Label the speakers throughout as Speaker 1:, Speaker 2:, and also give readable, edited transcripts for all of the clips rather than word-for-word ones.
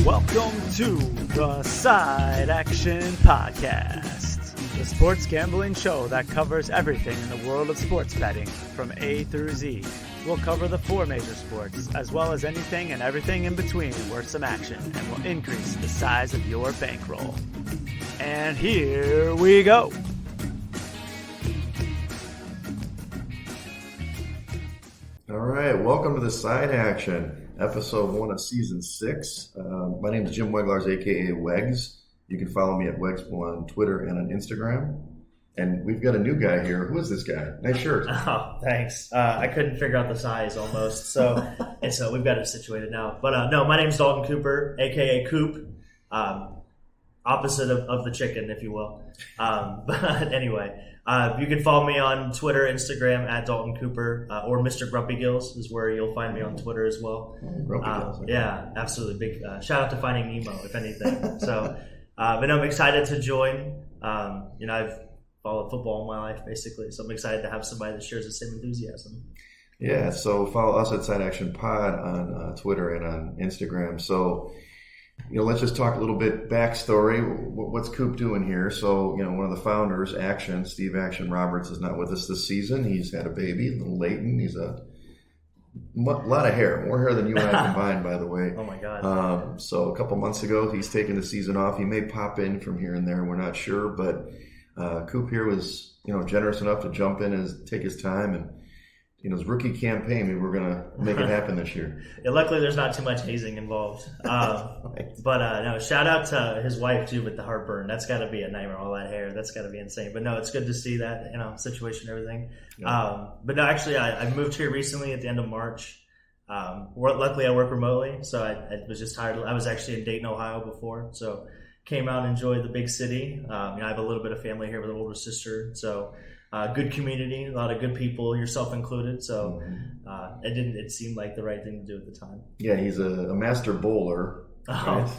Speaker 1: Welcome to the Side Action Podcast, the sports gambling show that covers everything in the world of sports betting from A through Z. We'll cover the four major sports, as well as anything and everything in between worth some action, and will increase the size of your bankroll. And here we go.
Speaker 2: All right, welcome to the Side Action, episode 1 of season 6. My name is Jim Weglars, aka Wegs. You can follow me at Wegs on Twitter and on Instagram. And we've got a new guy here. Who is this guy? Nice shirt.
Speaker 3: Oh, thanks. I couldn't figure out the size almost, so we've got it situated now. But no, my name's Daulton Cooper, aka Coop. Opposite of the chicken, if you will. But anyway, you can follow me on Twitter, Instagram at Daulton Cooper, or Mr. Grumpy Gills is where you'll find me on Twitter as well.
Speaker 2: Grumpy Gills. Okay.
Speaker 3: Yeah, absolutely. Big shout out to Finding Nemo, if anything. So, but I'm excited to join. I've followed football all my life, basically, so I'm excited to have somebody that shares the same enthusiasm.
Speaker 2: Yeah, so follow us at Side Action Pod on Twitter and on Instagram. So, let's just talk a little bit backstory. What's Coop doing here? So, one of the founders, Steve Action Roberts, is not with us this season. He's had a baby, little Leighton. He's a lot of hair, more hair than you and I combined, by the way.
Speaker 3: Oh my God.
Speaker 2: So a couple months ago, he's taken the season off. He may pop in from here and there. We're not sure, but Coop here was, generous enough to jump in and take his time, and his rookie campaign. Maybe we're gonna make it happen this year.
Speaker 3: Yeah, luckily, there's not too much hazing involved. But no, shout out to his wife too with the heartburn. That's got to be a nightmare. All that hair, that's got to be insane. But no, it's good to see that situation and everything. Yeah. But no, actually, I moved here recently at the end of March. Luckily, I work remotely, so I was just tired. I was actually in Dayton, Ohio before, so came out and enjoyed the big city. I have a little bit of family here with an older sister, so good community, a lot of good people, yourself included. So it seemed like the right thing to do at the time. Yeah,
Speaker 2: he's a master bowler, right?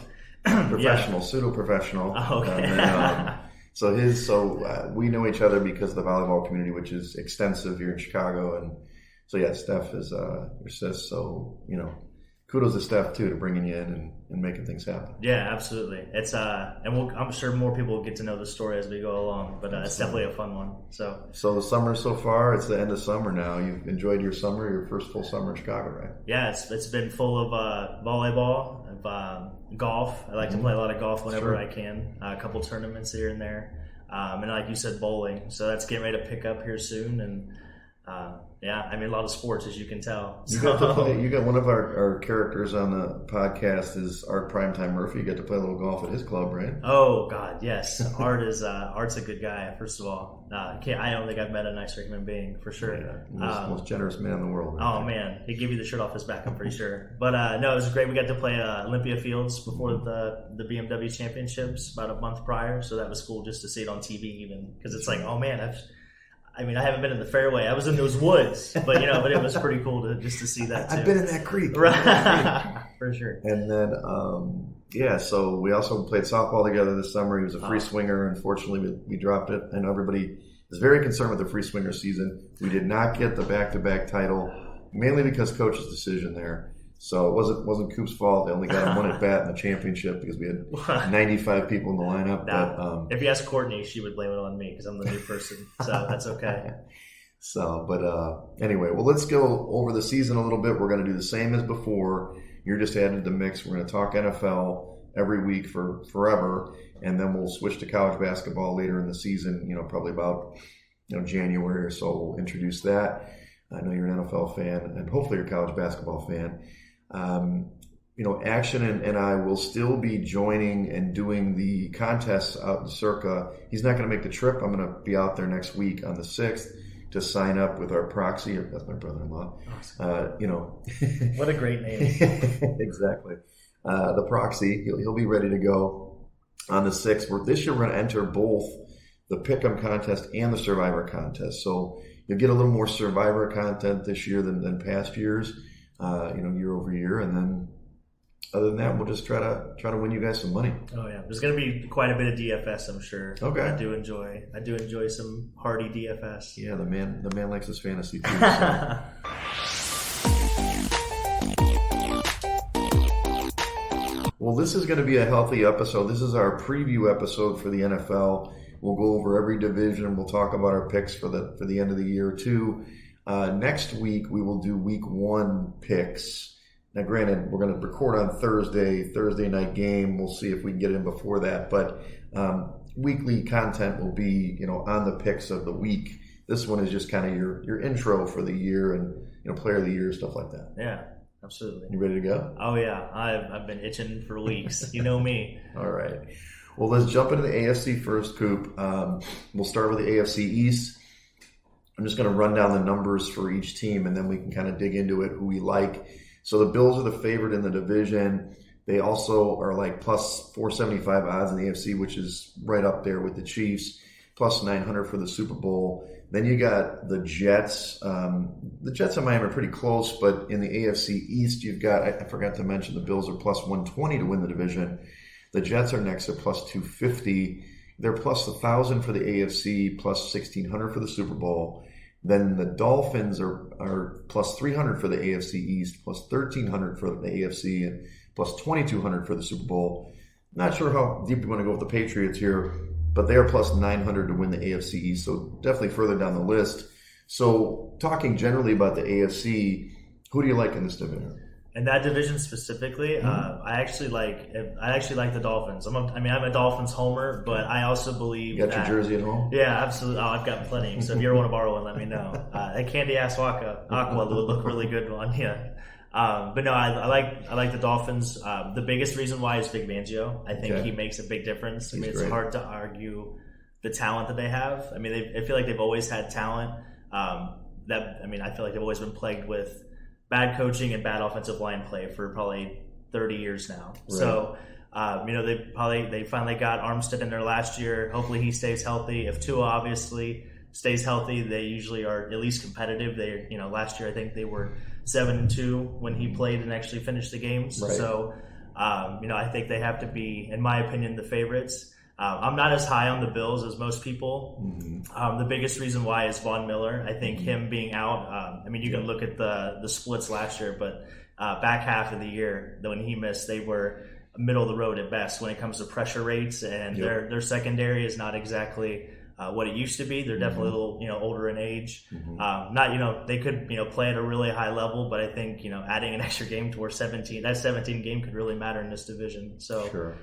Speaker 2: Professional, pseudo-professional.
Speaker 3: Oh, okay.
Speaker 2: So we know each other because of the volleyball community, which is extensive here in Chicago, and so yeah, Steph is your sis. So kudos to Steph too to bringing you in and making things happen.
Speaker 3: Yeah, absolutely. It's I'm sure more people will get to know the story as we go along, but it's definitely a fun one. So
Speaker 2: the summer so far, it's the end of summer now. You've enjoyed your summer, your first full summer in Chicago, right?
Speaker 3: Yeah, it's been full of volleyball, golf. I like to play a lot of golf whenever I can. A couple tournaments here and there, and like you said, bowling. So that's getting ready to pick up here soon, and a lot of sports, as you can tell.
Speaker 2: You got to play. You got one of our characters on the podcast is Art Primetime Murphy. You got to play a little golf at his club, right?
Speaker 3: Oh God, yes. Art's a good guy. First of all, I don't think I've met a nicer human being for sure.
Speaker 2: Yeah, most generous man in the world.
Speaker 3: Right? Oh man, he'd give you the shirt off his back, I'm pretty sure. But no, it was great. We got to play Olympia Fields before the BMW Championships about a month prior, so that was cool just to see it on TV, even because it's like, oh man, I haven't been in the fairway. I was in those woods, but it was pretty cool to see that too.
Speaker 2: I've been in that creek.
Speaker 3: Right. For sure.
Speaker 2: And then, so we also played softball together this summer. He was a free swinger. Unfortunately, we dropped it. I know everybody is very concerned with the free swinger season. We did not get the back-to-back title, mainly because coach's decision there. So it wasn't Coop's fault. They only got him one at bat in the championship because we had 95 people in the lineup.
Speaker 3: Nah, if you ask Courtney, she would blame it on me because I'm the new person. So that's okay.
Speaker 2: Anyway, well, let's go over the season a little bit. We're going to do the same as before. You're just added to the mix. We're going to talk NFL every week for forever, and then we'll switch to college basketball later in the season. Probably about January or so. We'll introduce that. I know you're an NFL fan, and hopefully you're a college basketball fan. Action and I will still be joining and doing the contests out in Circa. He's not going to make the trip. I'm going to be out there next week on the 6th to sign up with our proxy. That's my brother-in-law.
Speaker 3: Awesome. What a great name.
Speaker 2: Exactly. The proxy, he'll be ready to go on the 6th. This year we're going to enter both the Pick'em contest and the Survivor contest. So you'll get a little more Survivor content this year than past years. Year over year, and then other than that, we'll just try to win you guys some money.
Speaker 3: Oh yeah, there's going to be quite a bit of DFS, I'm sure.
Speaker 2: Okay,
Speaker 3: I do enjoy some hearty DFS.
Speaker 2: Yeah, the man likes his fantasy too. So. Well, this is going to be a healthy episode. This is our preview episode for the NFL. We'll go over every division. We'll talk about our picks for the end of the year too. Next week we will do week 1 picks. Now, granted, we're going to record on Thursday night game. We'll see if we can get in before that. But weekly content will be, on the picks of the week. This one is just kind of your intro for the year and, player of the year, stuff like that.
Speaker 3: Yeah, absolutely.
Speaker 2: You ready to go?
Speaker 3: Oh, yeah. I've been itching for weeks. You know me.
Speaker 2: All right. Well, let's jump into the AFC first, Coop. We'll start with the AFC East. I'm just going to run down the numbers for each team, and then we can kind of dig into it, who we like. So the Bills are the favorite in the division. They also are like plus 475 odds in the AFC, which is right up there with the Chiefs, plus 900 for the Super Bowl. Then you got the Jets. The Jets and Miami are pretty close, but in the AFC East, you've got, I forgot to mention, the Bills are plus 120 to win the division. The Jets are next at plus 250. They're plus 1,000 for the AFC, plus 1,600 for the Super Bowl. Then the Dolphins are plus 300 for the AFC East, plus 1,300 for the AFC, and plus 2,200 for the Super Bowl. Not sure how deep you want to go with the Patriots here, but they are plus 900 to win the AFC East, so definitely further down the list. So talking generally about the AFC, who do you like in this division?
Speaker 3: In that division specifically, I actually like the Dolphins. I'm a Dolphins homer, but I also believe
Speaker 2: you got your jersey at home?
Speaker 3: Yeah, absolutely. Oh, I've got plenty. So if you ever want to borrow one, let me know. That candy ass aqua would look really good on you. But no, I like the Dolphins. The biggest reason why is Big Fangio. I think he makes a big difference. It's hard to argue the talent that they have. I feel like they've always had talent. I feel like they've always been plagued with bad coaching and bad offensive line play for probably 30 years now. Right. So, they finally got Armstead in there last year. Hopefully he stays healthy. If Tua obviously stays healthy, they usually are at least competitive. Last year I think they were 7-2 when he played and actually finished the games. Right. So, I think they have to be, in my opinion, the favorites. I'm not as high on the Bills as most people. Mm-hmm. The biggest reason why is Von Miller. I think him being out, you can look at the splits last year, but back half of the year, when he missed, they were middle of the road at best when it comes to pressure rates, and their secondary is not exactly what it used to be. They're definitely a little older in age. Mm-hmm. They could play at a really high level, but I think adding an extra game to our 17 game could really matter in this division. So. Sure.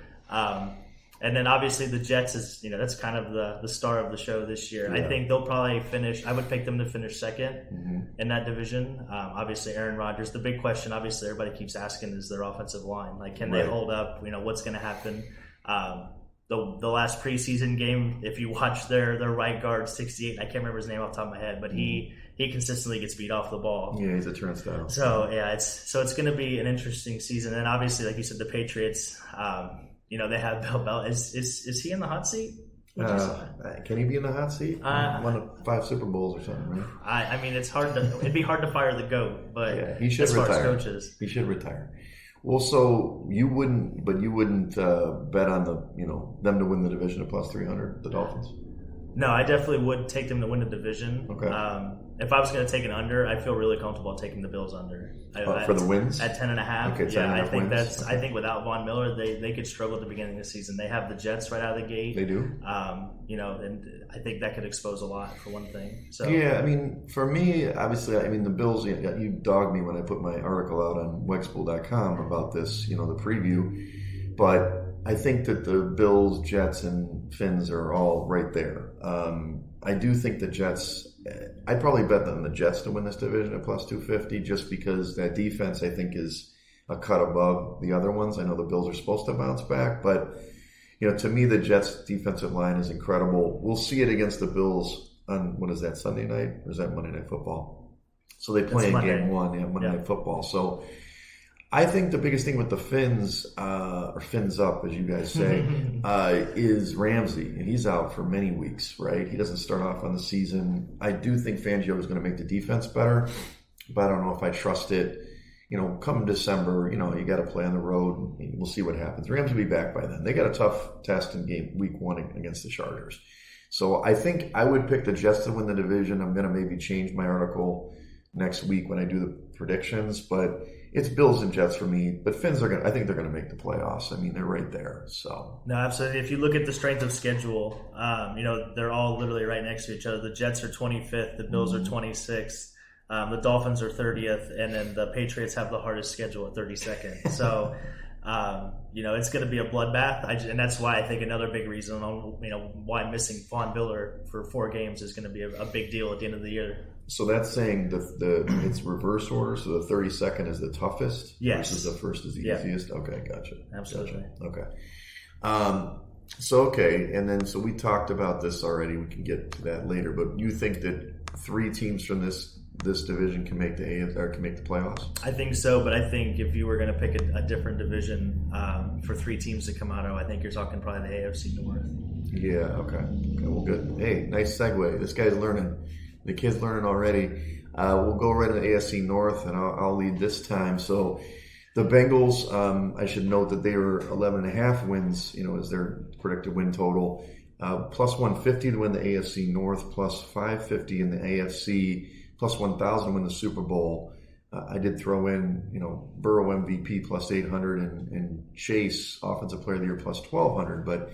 Speaker 3: And then obviously the Jets is, that's kind of the star of the show this year. Yeah. I think they'll probably finish. I would pick them to finish second in that division. Obviously Aaron Rodgers. The big question, obviously everybody keeps asking, is their offensive line. Like, can they hold up? What's going to happen? The last preseason game, if you watch their right guard, 68, I can't remember his name off the top of my head, but he consistently gets beat off the ball. Yeah, he's a turnstile. So yeah, it's going to be an interesting season. And obviously, like you said, the Patriots. They have Bill Belichick. Is he in the hot seat?
Speaker 2: Can he be in the hot seat? Won 5 Super Bowls or something, right?
Speaker 3: It's hard to. It'd be hard to fire the GOAT, but
Speaker 2: he should
Speaker 3: as
Speaker 2: retire.
Speaker 3: Far as coaches,
Speaker 2: he should retire. Well, so you wouldn't bet on them to win the division at plus 300, the Dolphins?
Speaker 3: No, I definitely would take them to win the division. Okay. If I was going to take an under, I feel really comfortable taking the Bills under.
Speaker 2: For the wins?
Speaker 3: At 10.5.
Speaker 2: Okay, 10.5 wins.
Speaker 3: I think without Von Miller, they could struggle at the beginning of the season. They have the Jets right out of the gate.
Speaker 2: They do.
Speaker 3: And I think that could expose a lot for one thing. So
Speaker 2: yeah, for me, obviously, the Bills. You dogged me when I put my article out on wegspool.com about this. The preview, but I think that the Bills, Jets, and Finns are all right there. I do think the Jets. I'd probably bet on the Jets to win this division at plus 250, just because that defense, I think, is a cut above the other ones. I know the Bills are supposed to bounce back, but to me, the Jets' defensive line is incredible. We'll see it against the Bills on, what is that, Sunday night, or is that Monday Night Football? So they play in game 1, Monday Night Football. So I think the biggest thing with the Finns, or Fins up, as you guys say, is Ramsey. And he's out for many weeks, right? He doesn't start off on the season. I do think Fangio is going to make the defense better, but I don't know if I trust it. Come December, you got to play on the road. We'll see what happens. Rams will be back by then. They got a tough test in week 1 against the Chargers. So I think I would pick the Jets to win the division. I'm going to maybe change my article next week when I do the predictions, but it's Bills and Jets for me. But Finns I think they're gonna make the playoffs. I mean, they're right there. So
Speaker 3: no, absolutely. If you look at the strength of schedule, they're all literally right next to each other. The Jets are 25th, the Bills are 26th. The Dolphins are 30th, and then the Patriots have the hardest schedule at 32nd. So, it's going to be a bloodbath, and that's why I think another big reason why missing Von Miller for 4 games is going to be a big deal at the end of the year.
Speaker 2: So that's saying it's reverse order. So the 32nd is the toughest,
Speaker 3: yes,
Speaker 2: versus the first is the easiest. Okay, gotcha.
Speaker 3: Absolutely.
Speaker 2: Gotcha. Okay. And then so we talked about this already. We can get to that later. But you think that 3 teams from this division can make the playoffs?
Speaker 3: I think so, but I think if you were going to pick a different division for 3 teams to come out of, I think you're talking probably the AFC North.
Speaker 2: Yeah. Okay. Well, good. Hey, nice segue. This guy's learning. The kid's learning already. We'll go right into the AFC North, and I'll lead this time. So the Bengals, I should note that they were 11.5 wins, as their predicted win total. Plus 150 to win the AFC North, plus 550 in the AFC, plus 1,000 to win the Super Bowl. I did throw in, Burrow MVP plus 800 and Chase Offensive Player of the Year plus 1,200. But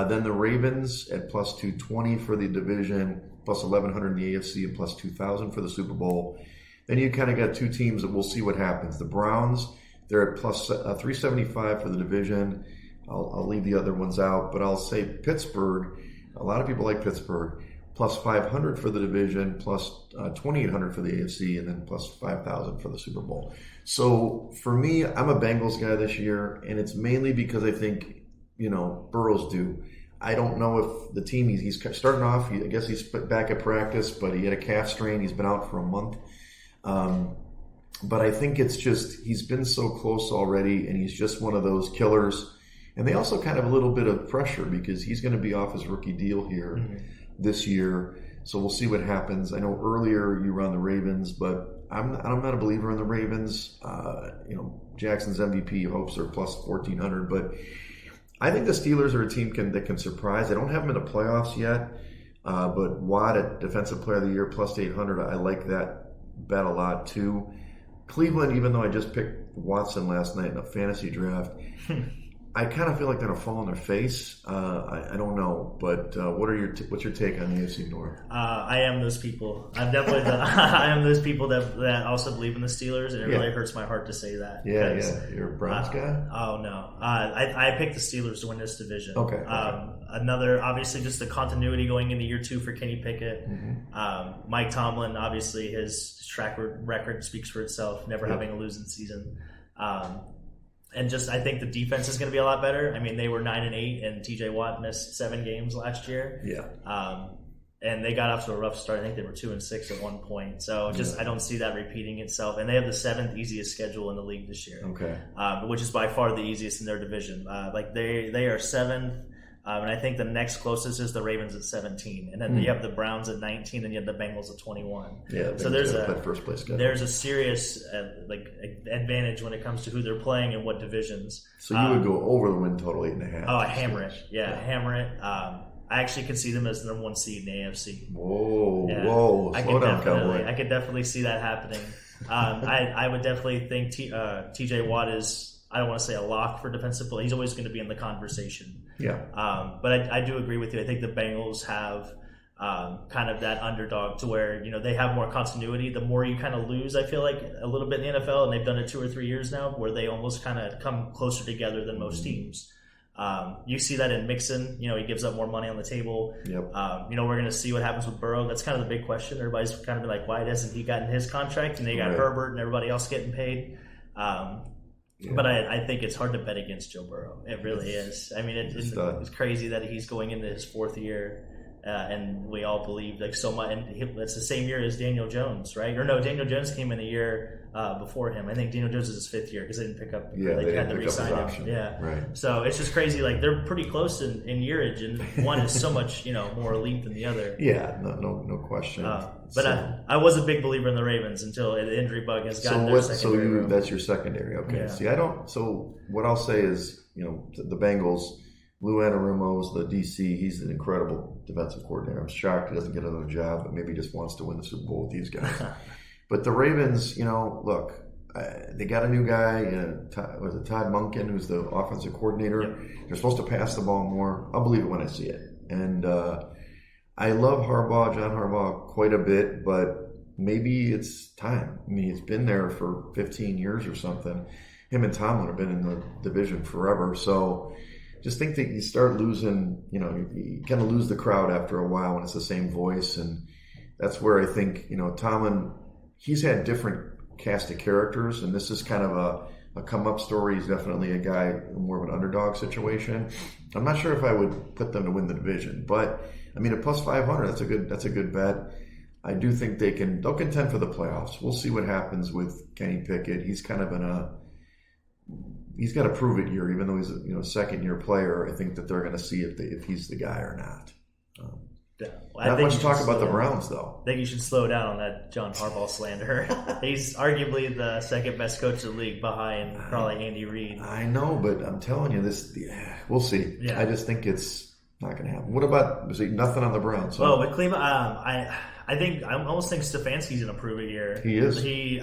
Speaker 2: then the Ravens at plus 220 for the division, plus 1,100 in the AFC, and plus 2,000 for the Super Bowl. Then you kind of got 2 teams that we'll see what happens. The Browns, they're at plus 375 for the division. I'll leave the other ones out, but I'll say Pittsburgh. A lot of people like Pittsburgh. Plus 500 for the division, plus 2,800 for the AFC, and then plus 5,000 for the Super Bowl. So for me, I'm a Bengals guy this year, and it's mainly because I think, Burrow's due. I don't know if the team, he's starting off, I guess he's back at practice, but he had a calf strain. He's been out for a month. But I think it's just, he's been so close already, and he's just one of those killers. And they also kind of a little bit of pressure because he's going to be off his rookie deal here this year. So we'll see what happens. I know earlier you were on the Ravens, but I'm not a believer in the Ravens. Jackson's MVP hopes are plus 1,400, but I think the Steelers are a team that can surprise. I don't have them in the playoffs yet, but Watt at Defensive Player of the Year plus 800, I like that bet a lot too. Cleveland, even though I just picked Watson last night in a fantasy draft, I kind of feel like they're going to fall on their face. I don't know, but what's your take on the AFC North?
Speaker 3: I am those people. I'm definitely I am those people that also believe in the Steelers, and it really hurts my heart to say that.
Speaker 2: Yeah. You're a Browns guy?
Speaker 3: Oh, no. I picked the Steelers to win this division.
Speaker 2: Okay.
Speaker 3: Another, obviously, just the continuity going into year 2 for Kenny Pickett. Mm-hmm. Mike Tomlin, obviously, his track record speaks for itself, never having a losing season. And just, I think the defense is going to be a lot better. I mean, they were 9-8, and TJ Watt missed 7 games last year.
Speaker 2: Yeah.
Speaker 3: And they got off to a rough start. I think they were 2-6 at one point. So I don't see that repeating itself. And they have the 7th easiest schedule in the league this year.
Speaker 2: Okay.
Speaker 3: Which is by far the easiest in their division. They are 7th. And I think the next closest is the Ravens at 17, and then you have the Browns at 19, and you have the Bengals at 21.
Speaker 2: Yeah,
Speaker 3: so there's
Speaker 2: that first place schedule.
Speaker 3: There's a serious advantage when it comes to who they're playing and what divisions.
Speaker 2: So you would go over the win total 8.5.
Speaker 3: Oh, I hammer it. Yeah, hammer it. I actually could see them as the number 1 seed in the AFC.
Speaker 2: Whoa, slow down, Cowboy.
Speaker 3: I could definitely see that happening. I would definitely think TJ Watt is, I don't want to say a lock for defensive play. He's always going to be in the conversation.
Speaker 2: Yeah.
Speaker 3: But I do agree with you. I think the Bengals have kind of that underdog to where, they have more continuity. The more you kind of lose, I feel like, a little bit in the NFL, and they've done it 2 or 3 years now, where they almost kind of come closer together than most teams. You see that in Mixon. He gives up more money on the table.
Speaker 2: Yep.
Speaker 3: We're going to see what happens with Burrow. That's kind of the big question. Everybody's kind of been like, why hasn't he gotten his contract? And they got Herbert and everybody else getting paid. But I think it's hard to bet against Joe Burrow. It really is. I mean, it's crazy that he's going into his 4th year, and we all believe so much. And it's the same year as Daniel Jones, right? Or no, Daniel Jones came in a year before him. I think Daniel Jones is his 5th year because they didn't pick up.
Speaker 2: Yeah, they
Speaker 3: had to
Speaker 2: re-sign him.
Speaker 3: Option. Yeah,
Speaker 2: right.
Speaker 3: So it's just crazy. Like they're pretty close in yearage, and one is so much more elite than the other.
Speaker 2: Yeah, no question.
Speaker 3: But I was a big believer in the Ravens until the injury bug has gotten their secondary.
Speaker 2: That's your secondary. Okay.
Speaker 3: Yeah.
Speaker 2: See, I don't. So what I'll say is, the Bengals, Lou Anarumo's the DC. He's an incredible defensive coordinator. I'm shocked he doesn't get another job, but maybe he just wants to win the Super Bowl with these guys. But the Ravens, look, they got a new guy, was it Todd Monken, who's the offensive coordinator.
Speaker 3: Yep.
Speaker 2: They're supposed to pass the ball more. I'll believe it when I see it. And I love John Harbaugh, quite a bit, but maybe it's time. I mean, he's been there for 15 years or something. Him and Tomlin have been in the division forever. So just think that you start losing, you kind of lose the crowd after a while when it's the same voice. And that's where I think, Tomlin, he's had different cast of characters, and this is kind of a come-up story. He's definitely a guy, more of an underdog situation. I'm not sure if I would put them to win the division, but I mean, at plus 500, that's a good bet. I do think they'll contend for the playoffs. We'll see what happens with Kenny Pickett. He's kind of he's got a prove it year, even though he's a second-year player. I think that they're going to see if he's the guy or not. Not much talk about the Browns, though.
Speaker 3: I think you should slow down on that John Harbaugh slander. He's arguably the second best coach of the league behind probably Andy Reid.
Speaker 2: I know, but I'm telling you, we'll see. Yeah. I just think it's not going to happen. What about nothing on the Browns?
Speaker 3: Well, with Cleveland, I almost think Stefanski's going to prove it here.
Speaker 2: He is.
Speaker 3: They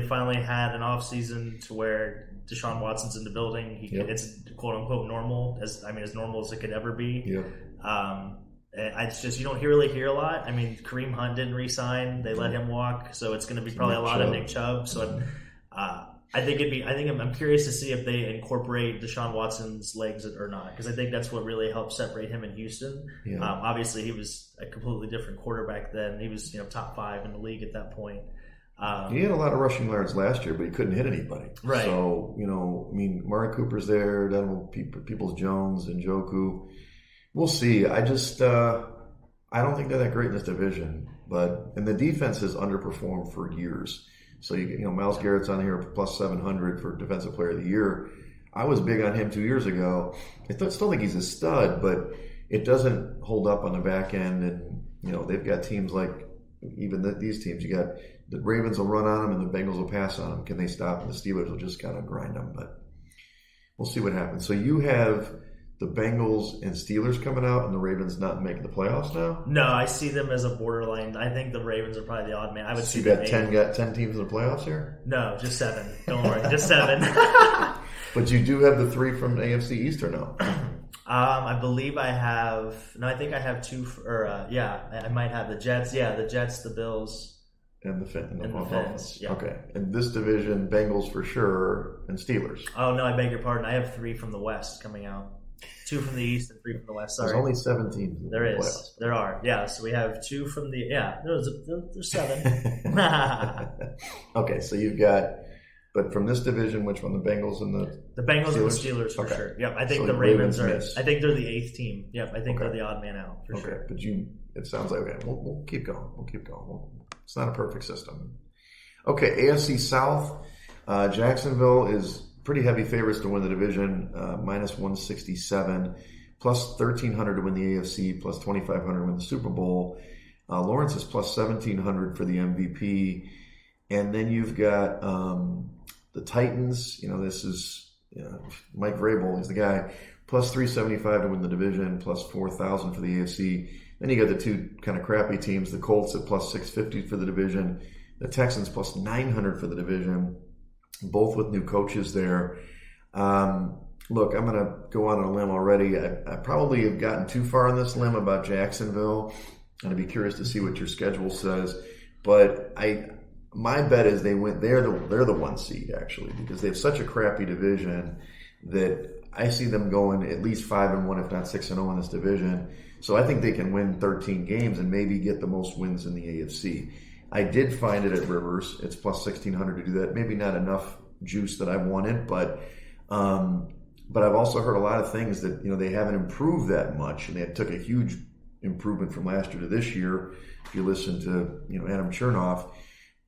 Speaker 3: finally had an off season to where Deshaun Watson's in the building. It's quote unquote normal, as normal as it could ever be.
Speaker 2: Yep.
Speaker 3: It's just you don't really hear a lot. I mean, Kareem Hunt didn't re-sign; they let him walk, so it's going to be probably a lot of Nick Chubb. So, I'm curious to see if they incorporate Deshaun Watson's legs or not, because I think that's what really helped separate him in Houston. Yeah. Obviously, he was a completely different quarterback then. He was top 5 in the league at that point.
Speaker 2: He had a lot of rushing yards last year, but he couldn't hit anybody.
Speaker 3: Right.
Speaker 2: So Murray Cooper's there, then Peoples-Jones and Njoku. We'll see. I don't think they're that great in this division, and the defense has underperformed for years. So Myles Garrett's on here plus 700 for Defensive Player of the Year. I was big on him 2 years ago. I still think he's a stud, but it doesn't hold up on the back end. And they've got teams like these teams. You got the Ravens will run on them and the Bengals will pass on them. Can they stop? And the Steelers will just kind of grind them. But we'll see what happens. So you have the Bengals and Steelers coming out, and the Ravens not making the playoffs now?
Speaker 3: No, I see them as a borderline. I think the Ravens are probably the odd man. I would see
Speaker 2: you got 10 teams in the playoffs here?
Speaker 3: No, just 7. Don't worry, just 7.
Speaker 2: But you do have the 3 from AFC East or no?
Speaker 3: I believe I have. No, I think I have 2. I might have the Jets. Yeah, the Jets, the Bills.
Speaker 2: And the
Speaker 3: Fins. Yeah.
Speaker 2: Okay. In this division, Bengals for sure, and Steelers.
Speaker 3: Oh, no, I beg your pardon. I have 3 from the West coming out. 2 from the East and 3 from the West. Sorry.
Speaker 2: There's only 7 teams.
Speaker 3: There is. Playoffs. There are. Yeah. So we have 2 from the. Yeah. There's 7.
Speaker 2: Okay. So you've got. But from this division, which one? The Bengals and
Speaker 3: the Bengals Steelers? And the Steelers for sure. Yep. I think the Ravens are. I think they're the 8th team. Yep. I think they're the odd man out for sure.
Speaker 2: But it sounds like We'll keep going. It's not a perfect system. Okay. AFC South. Jacksonville is pretty heavy favorites to win the division, minus 167, plus 1,300 to win the AFC, plus 2,500 to win the Super Bowl. Lawrence is plus 1,700 for the MVP. And then you've got the Titans. This is Mike Vrabel. He's the guy. Plus 375 to win the division, plus 4,000 for the AFC. Then you got the 2 kind of crappy teams, the Colts at plus 650 for the division, the Texans plus 900 for the division. Both with new coaches there. Look, I'm going to go on a limb already. I probably have gotten too far on this limb about Jacksonville. And I'd be curious to see what your schedule says. But my bet is they went. They're the 1 seed actually, because they have such a crappy division that I see them going at least 5-1, if not 6-0 in this division. So I think they can win 13 games and maybe get the most wins in the AFC. I did find it at Rivers. It's plus 1,600 to do that. Maybe not enough juice that I wanted, but I've also heard a lot of things that they haven't improved that much, and they took a huge improvement from last year to this year. If you listen to Adam Chernoff,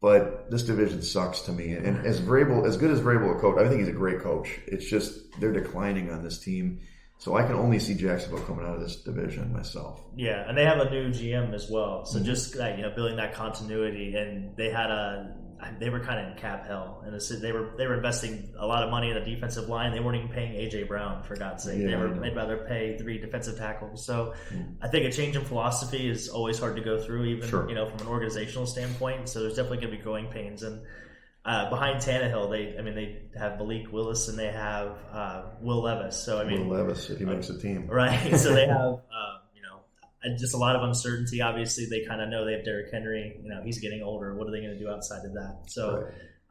Speaker 2: but this division sucks to me. And as good as Vrabel a coach, I think he's a great coach. It's just they're declining on this team. So I can only see Jacksonville coming out of this division myself.
Speaker 3: Yeah, and they have a new GM as well. So just building that continuity, and they were kind of in cap hell, and they were investing a lot of money in the defensive line. They weren't even paying AJ Brown, for God's sake. They'd rather pay 3 defensive tackles. So I think a change in philosophy is always hard to go through, even from an organizational standpoint. So there's definitely going to be growing pains, and behind Tannehill, they have Malik Willis and they have Will Levis. So
Speaker 2: Will Levis, if he makes a team,
Speaker 3: right? So they have just a lot of uncertainty. Obviously, they kind of know they have Derrick Henry. He's getting older. What are they going to do outside of that? So,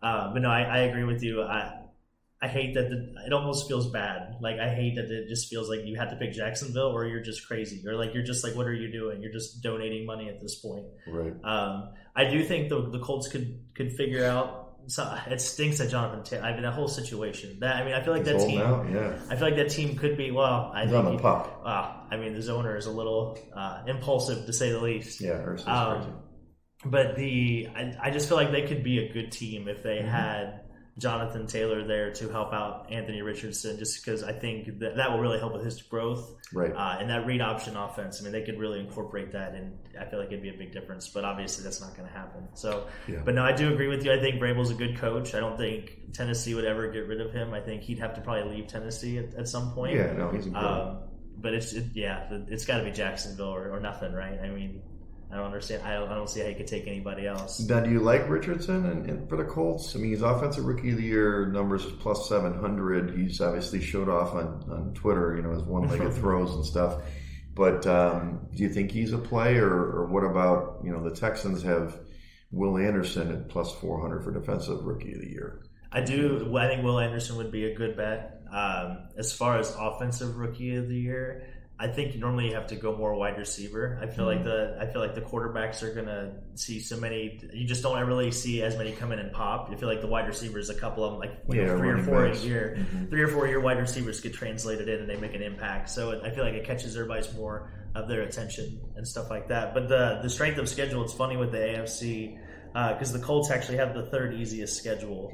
Speaker 3: right. But no, I agree with you. I hate that it almost feels bad. Like, I hate that it just feels like you have to pick Jacksonville or you're just crazy. Or like, you're just like, what are you doing? You're just donating money at this point.
Speaker 2: Right.
Speaker 3: I do think the Colts could figure out. So it stinks that Jonathan Taylor. I mean, that whole situation. I feel like that team. I feel like that team could be. Well,
Speaker 2: he's on the pup.
Speaker 3: His owner is a little impulsive to say the least.
Speaker 2: Yeah, Ursa's crazy.
Speaker 3: But I just feel like they could be a good team if they had Jonathan Taylor there to help out Anthony Richardson, just because I think that will really help with his growth.
Speaker 2: Right.
Speaker 3: And that read option offense, they could really incorporate that, and I feel like it'd be a big difference. But obviously, that's not going to happen. So, But no, I do agree with you. I think Vrabel's a good coach. I don't think Tennessee would ever get rid of him. I think he'd have to probably leave Tennessee at some point.
Speaker 2: Yeah, no, he's a
Speaker 3: but it's got to be Jacksonville or nothing, right? I don't understand. I don't see how you could take anybody else.
Speaker 2: Now, do you like Richardson and for the Colts? He's Offensive Rookie of the Year, numbers plus 700. He's obviously showed off on Twitter, his one-legged throws and stuff. But do you think he's a play, or what about, the Texans have Will Anderson at plus 400 for Defensive Rookie of the Year?
Speaker 3: I do. I think Will Anderson would be a good bet. As far as Offensive Rookie of the Year, I think normally you have to go more wide receiver. I feel like the quarterbacks are gonna see so many. You just don't really see as many come in and pop. I feel like the wide receivers, a couple of them, 3 or 4 a year. Mm-hmm. 3 or 4 year wide receivers get translated in and they make an impact. So I feel like it catches everybody's more of their attention and stuff like that. But the strength of schedule, it's funny with the AFC. Because the Colts actually have the third easiest schedule.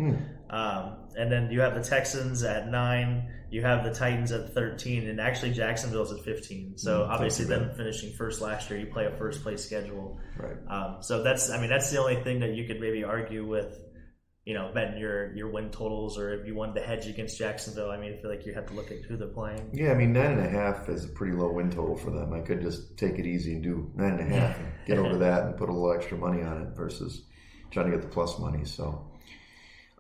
Speaker 3: And then you have the Texans at 9, you have the Titans at 13, and actually Jacksonville's at 15. So obviously them finishing first last year, you play a first place schedule.
Speaker 2: Right.
Speaker 3: So that's the only thing that you could maybe argue with, betting your win totals, or if you wanted to hedge against Jacksonville. I feel like you have to look at who they're playing.
Speaker 2: Yeah, 9.5 is a pretty low win total for them. I could just take it easy and do 9.5 and get over that and put a little extra money on it versus trying to get the plus money. So,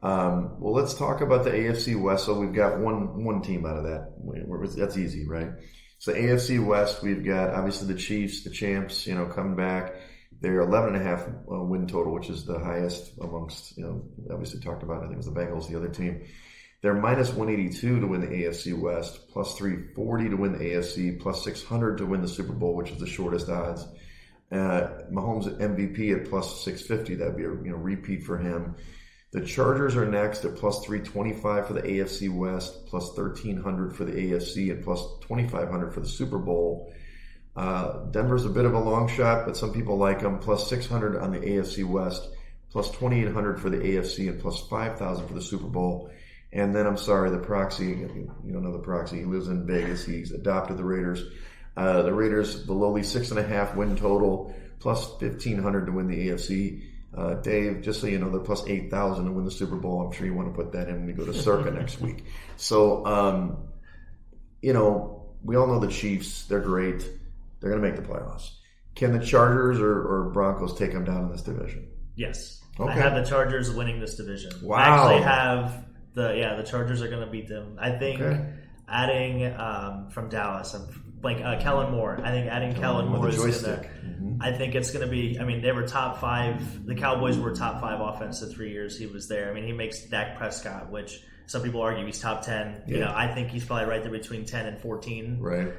Speaker 2: well, let's talk about the AFC West. So we've got one team out of that. That's easy, right? So AFC West, we've got obviously the Chiefs, the champs, coming back. They're 11.5 win total, which is the highest amongst, obviously talked about, I think it was the Bengals, the other team. They're minus 182 to win the AFC West, plus 340 to win the AFC, plus 600 to win the Super Bowl, which is the shortest odds. Mahomes at MVP at plus 650. That'd be a repeat for him. The Chargers are next at plus 325 for the AFC West, plus 1300 for the AFC, and plus 2500 for the Super Bowl. Denver's a bit of a long shot, but some people like them. Plus 600 on the AFC West, plus 2800 for the AFC, and plus 5000 for the Super Bowl. And then, I'm sorry, the proxy. You don't know the proxy. He lives in Vegas. He's adopted the Raiders. The Raiders, the lowly 6.5 win total, plus 1,500 to win the AFC. Dave, just so you know, they're plus 8,000 to win the Super Bowl. I'm sure you want to put that in when we go to Circa next week. So, we all know the Chiefs. They're great. They're going to make the playoffs. Can the Chargers or Broncos take them down in this division?
Speaker 3: Yes.
Speaker 2: Okay.
Speaker 3: I have the Chargers winning this division.
Speaker 2: Wow.
Speaker 3: I actually have the Chargers are going to beat them. I think adding from Dallas, Kellen Moore. I think adding Kellen Moore is going to. I think it's going to be. They were top 5. The Cowboys were top 5 offense the 3 years he was there. He makes Dak Prescott, which some people argue he's top 10.
Speaker 2: Yeah.
Speaker 3: I think he's probably right there between 10 and 14.
Speaker 2: Right.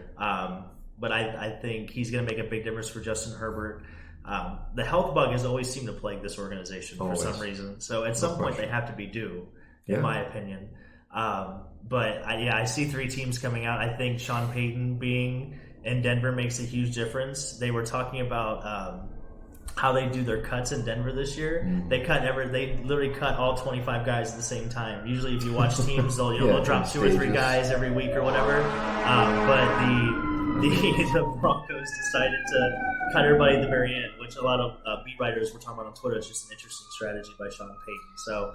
Speaker 3: But I think he's going to make a big difference for Justin Herbert. The health bug has always seemed to plague this organization for some reason. So at some point they have to be due, in my opinion. But I see 3 teams coming out. I think Sean Payton being in Denver makes a huge difference. They were talking about how they do their cuts in Denver this year. They literally cut all 25 guys at the same time. Usually, if you watch teams, they'll drop 2 or 3 guys every week or whatever. But the Broncos decided to cut everybody at the very end, which a lot of beat writers were talking about on Twitter. It's just an interesting strategy by Sean Payton. So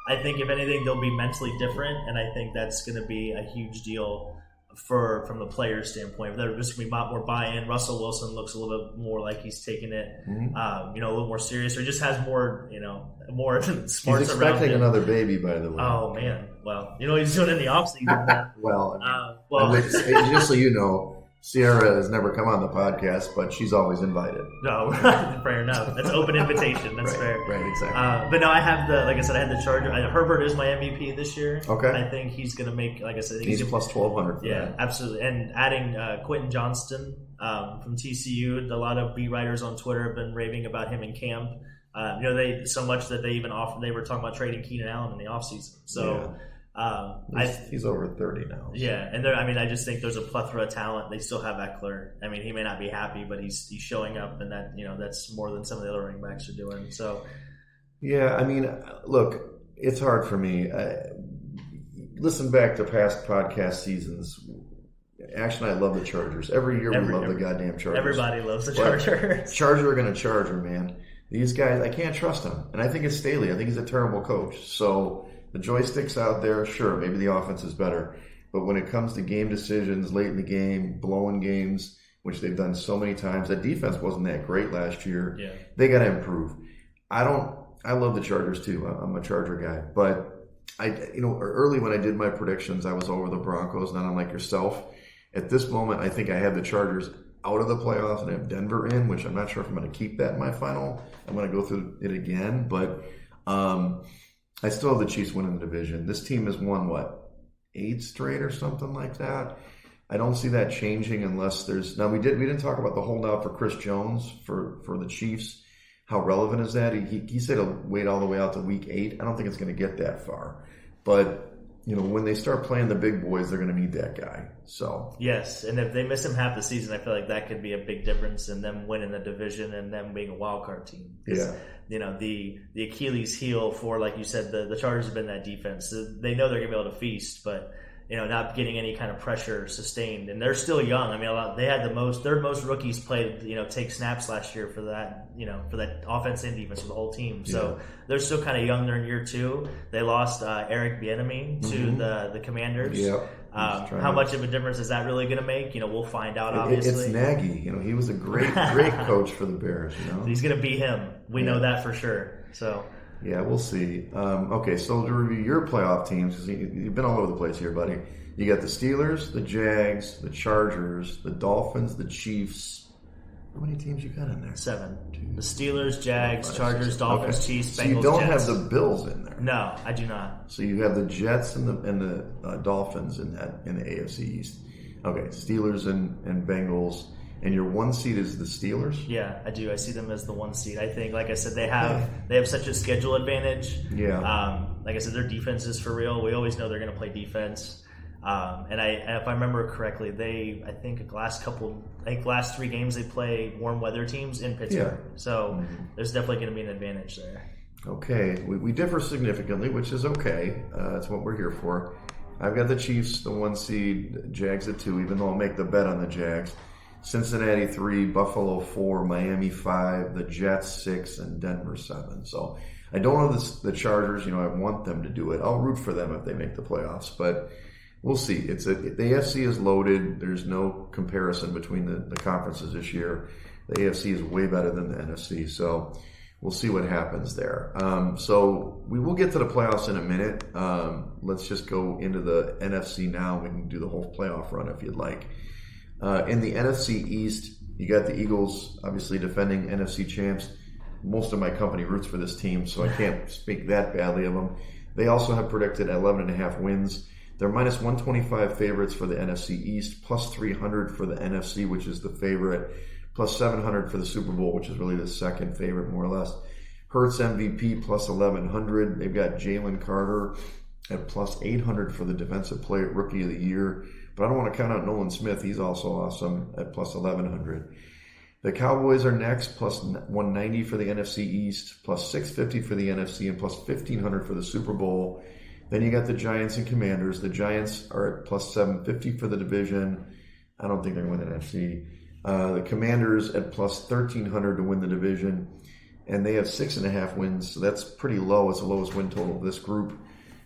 Speaker 3: I think if anything, they'll be mentally different, and I think that's going to be a huge deal from the player standpoint. There's just going to be more buy-in. Russell Wilson looks a little bit more like he's taking it, a little more serious, or just has more, more smarts around him.
Speaker 2: He's expecting another baby, by the way.
Speaker 3: Oh man, well, what he's doing in the offseason.
Speaker 2: Well, just so you know, Sierra has never come on the podcast, but she's always invited.
Speaker 3: No, fair enough. That's open invitation. That's
Speaker 2: right,
Speaker 3: fair.
Speaker 2: Right, exactly.
Speaker 3: But no, I have like I said, I had the Charger. Herbert is my MVP this year.
Speaker 2: Okay.
Speaker 3: I think he's going to make, like I said,
Speaker 2: he's plus 1,200.
Speaker 3: Yeah, that. Absolutely. And adding Quentin Johnston from TCU, a lot of beat writers on Twitter have been raving about him in camp. They so much that they were talking about trading Keenan Allen in the offseason. So. Yeah.
Speaker 2: He's over 30 now.
Speaker 3: Yeah, and I just think there's a plethora of talent. They still have Eckler. I mean, he may not be happy, but he's showing up, and that's more than some of the other running backs are doing. So,
Speaker 2: yeah, I mean, look, it's hard for me. Listen back to past podcast seasons. Ash and I love the Chargers. Every year we love the goddamn Chargers.
Speaker 3: Everybody loves the Chargers.
Speaker 2: Chargers are going to Charger, man. These guys, I can't trust them, and I think it's Staley. I think he's a terrible coach. So. The joystick's out there, sure, maybe the offense is better. But when it comes to game decisions late in the game, blowing games, which they've done so many times, that defense wasn't that great last year.
Speaker 3: Yeah.
Speaker 2: They got to improve. I love the Chargers too. I'm a Charger guy. But early when I did my predictions, I was over the Broncos, not unlike yourself. At this moment, I think I have the Chargers out of the playoffs and I have Denver in, which I'm not sure if I'm going to keep that in my final. I'm going to go through it again. But I still have the Chiefs winning the division. This team has won, 8 straight or something like that? I don't see that changing unless there's... Now, we didn't talk about the holdout for Chris Jones for the Chiefs. How relevant is that? He said he'll wait all the way out to week 8. I don't think it's going to get that far. But, when they start playing the big boys, they're going to need that guy. So
Speaker 3: yes, and if they miss him half the season, I feel like that could be a big difference in them winning the division and them being a wild card team.
Speaker 2: Yeah.
Speaker 3: The Achilles heel for, like you said, the Chargers have been that defense. So they know they're going to be able to feast, but not getting any kind of pressure sustained. And they're still young. I mean, they had their most rookies played, take snaps last year for that, for that offense and defense for the whole team. So they're still kind of young. They're in year 2. They lost Eric Bieniemy to the Commanders.
Speaker 2: Yeah.
Speaker 3: How much of a difference is that really going to make? We'll find out, obviously.
Speaker 2: It's Nagy. He was a great coach for the Bears.
Speaker 3: He's going to beat him. We know that for sure. So...
Speaker 2: Yeah, we'll see. Okay, so to review your playoff teams, because you've been all over the place here, buddy. You got the Steelers, the Jags, the Chargers, the Dolphins, the Chiefs. How many teams you got in there?
Speaker 3: 7. The Steelers, Jags, Chargers, Dolphins, Chiefs, Bengals,
Speaker 2: so you don't
Speaker 3: Jets.
Speaker 2: have the Bills in there.
Speaker 3: No, I do not.
Speaker 2: So you have the Jets and the Dolphins in the AFC East. Okay, Steelers and Bengals. And your 1 seed is the Steelers?
Speaker 3: Yeah, I do. I see them as the 1 seed. I think, like I said, they have such a schedule advantage.
Speaker 2: Yeah.
Speaker 3: Like I said, their defense is for real. We always know they're going to play defense. And if I remember correctly, I think last 3 games they play warm weather teams in Pittsburgh. Yeah. So there's definitely going to be an advantage there.
Speaker 2: Okay. We differ significantly, which is okay. That's what we're here for. I've got the Chiefs, the 1 seed, Jags at 2, even though I'll make the bet on the Jags. Cincinnati 3, Buffalo 4, Miami 5, the Jets 6, and Denver 7. So I don't know the Chargers. I want them to do it. I'll root for them if they make the playoffs, but we'll see. The AFC is loaded. There's no comparison between the conferences this year. The AFC is way better than the NFC, so we'll see what happens there. So we will get to the playoffs in a minute. Let's just go into the NFC now. We can do the whole playoff run if you'd like. In the NFC East, you got the Eagles, obviously defending NFC champs. Most of my company roots for this team, so I can't speak that badly of them. They also have predicted 11.5 wins. They're minus 125 favorites for the NFC East, plus 300 for the NFC, which is the favorite, plus 700 for the Super Bowl, which is really the second favorite, more or less. Hurts MVP, plus 1,100. They've got Jalen Carter at plus 800 for the Defensive Player Rookie of the Year. But I don't want to count out Nolan Smith. He's also awesome at plus 1,100. The Cowboys are next, plus 190 for the NFC East, plus 650 for the NFC, and plus 1,500 for the Super Bowl. Then you got the Giants and Commanders. The Giants are at plus 750 for the division. I don't think they're going to win the NFC. The Commanders at plus 1,300 to win the division. And they have 6.5 wins, so that's pretty low. It's the lowest win total of this group.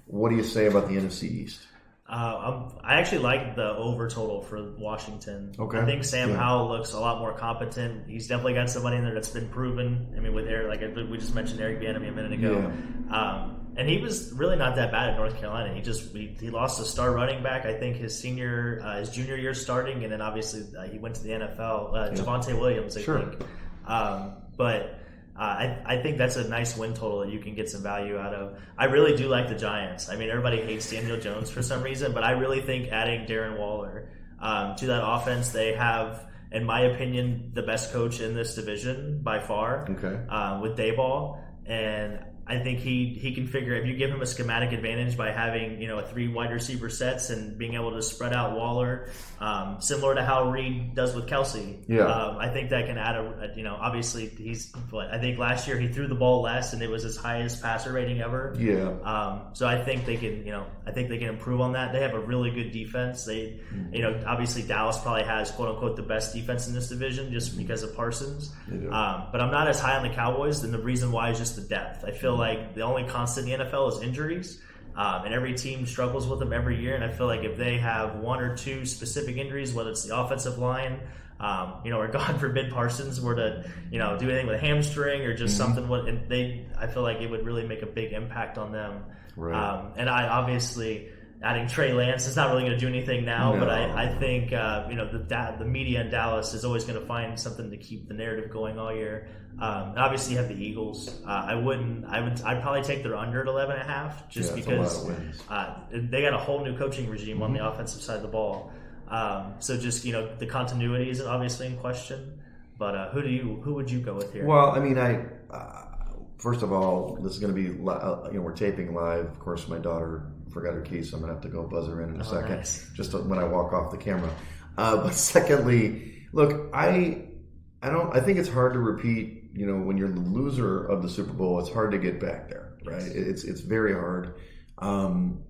Speaker 2: What do you say about the NFC East?
Speaker 3: I actually like the over total for Washington.
Speaker 2: Okay.
Speaker 3: I think Sam Howell looks a lot more competent. He's definitely got somebody in there that's been proven. I mean, with Eric, like we just mentioned Eric Bieniemy a minute ago.
Speaker 2: Yeah.
Speaker 3: And he was really not that bad at North Carolina. He lost a star running back, I think, his junior year starting, and then obviously he went to the NFL. Javonte Williams, I think. But I think that's a nice win total that you can get some value out of. I really do like the Giants. I mean, everybody hates Daniel Jones for some reason, but I really think adding Darren Waller to that offense, they have, in my opinion, the best coach in this division by far. With Dayball, and I think he can figure, if you give him a schematic advantage by having, a 3 wide receiver sets and being able to spread out Waller, similar to how Reed does with Kelsey. I think that can add obviously I think last year he threw the ball less and it was his highest passer rating ever. So I think they can improve on that. They have a really good defense. They, obviously Dallas probably has quote unquote the best defense in this division just because of Parsons. But I'm not as high on the Cowboys, and the reason why is just the depth. I feel like the only constant in the NFL is injuries, and every team struggles with them every year. And I feel like if they have 1 or 2 specific injuries, whether it's the offensive line, or God forbid Parsons were to, do anything with a hamstring or just something, I feel like it would really make a big impact on them. And I obviously, adding Trey Lance is not really going to do anything now, but I think the media in Dallas is always going to find something to keep the narrative going all year. Obviously, you have the Eagles. I'd probably take their under at 11.5 just because they got a whole new coaching regime on the offensive side of the ball. So just the continuity is obviously in question. But who would you go with here?
Speaker 2: Well, I mean, first of all, this is going to be we're taping live. Of course, my daughter forgot her keys, so I'm gonna have to go buzz her in a second, just when I walk off the camera. But secondly, look, I think it's hard to repeat. When you're the loser of the Super Bowl, it's hard to get back there, right? It's very hard.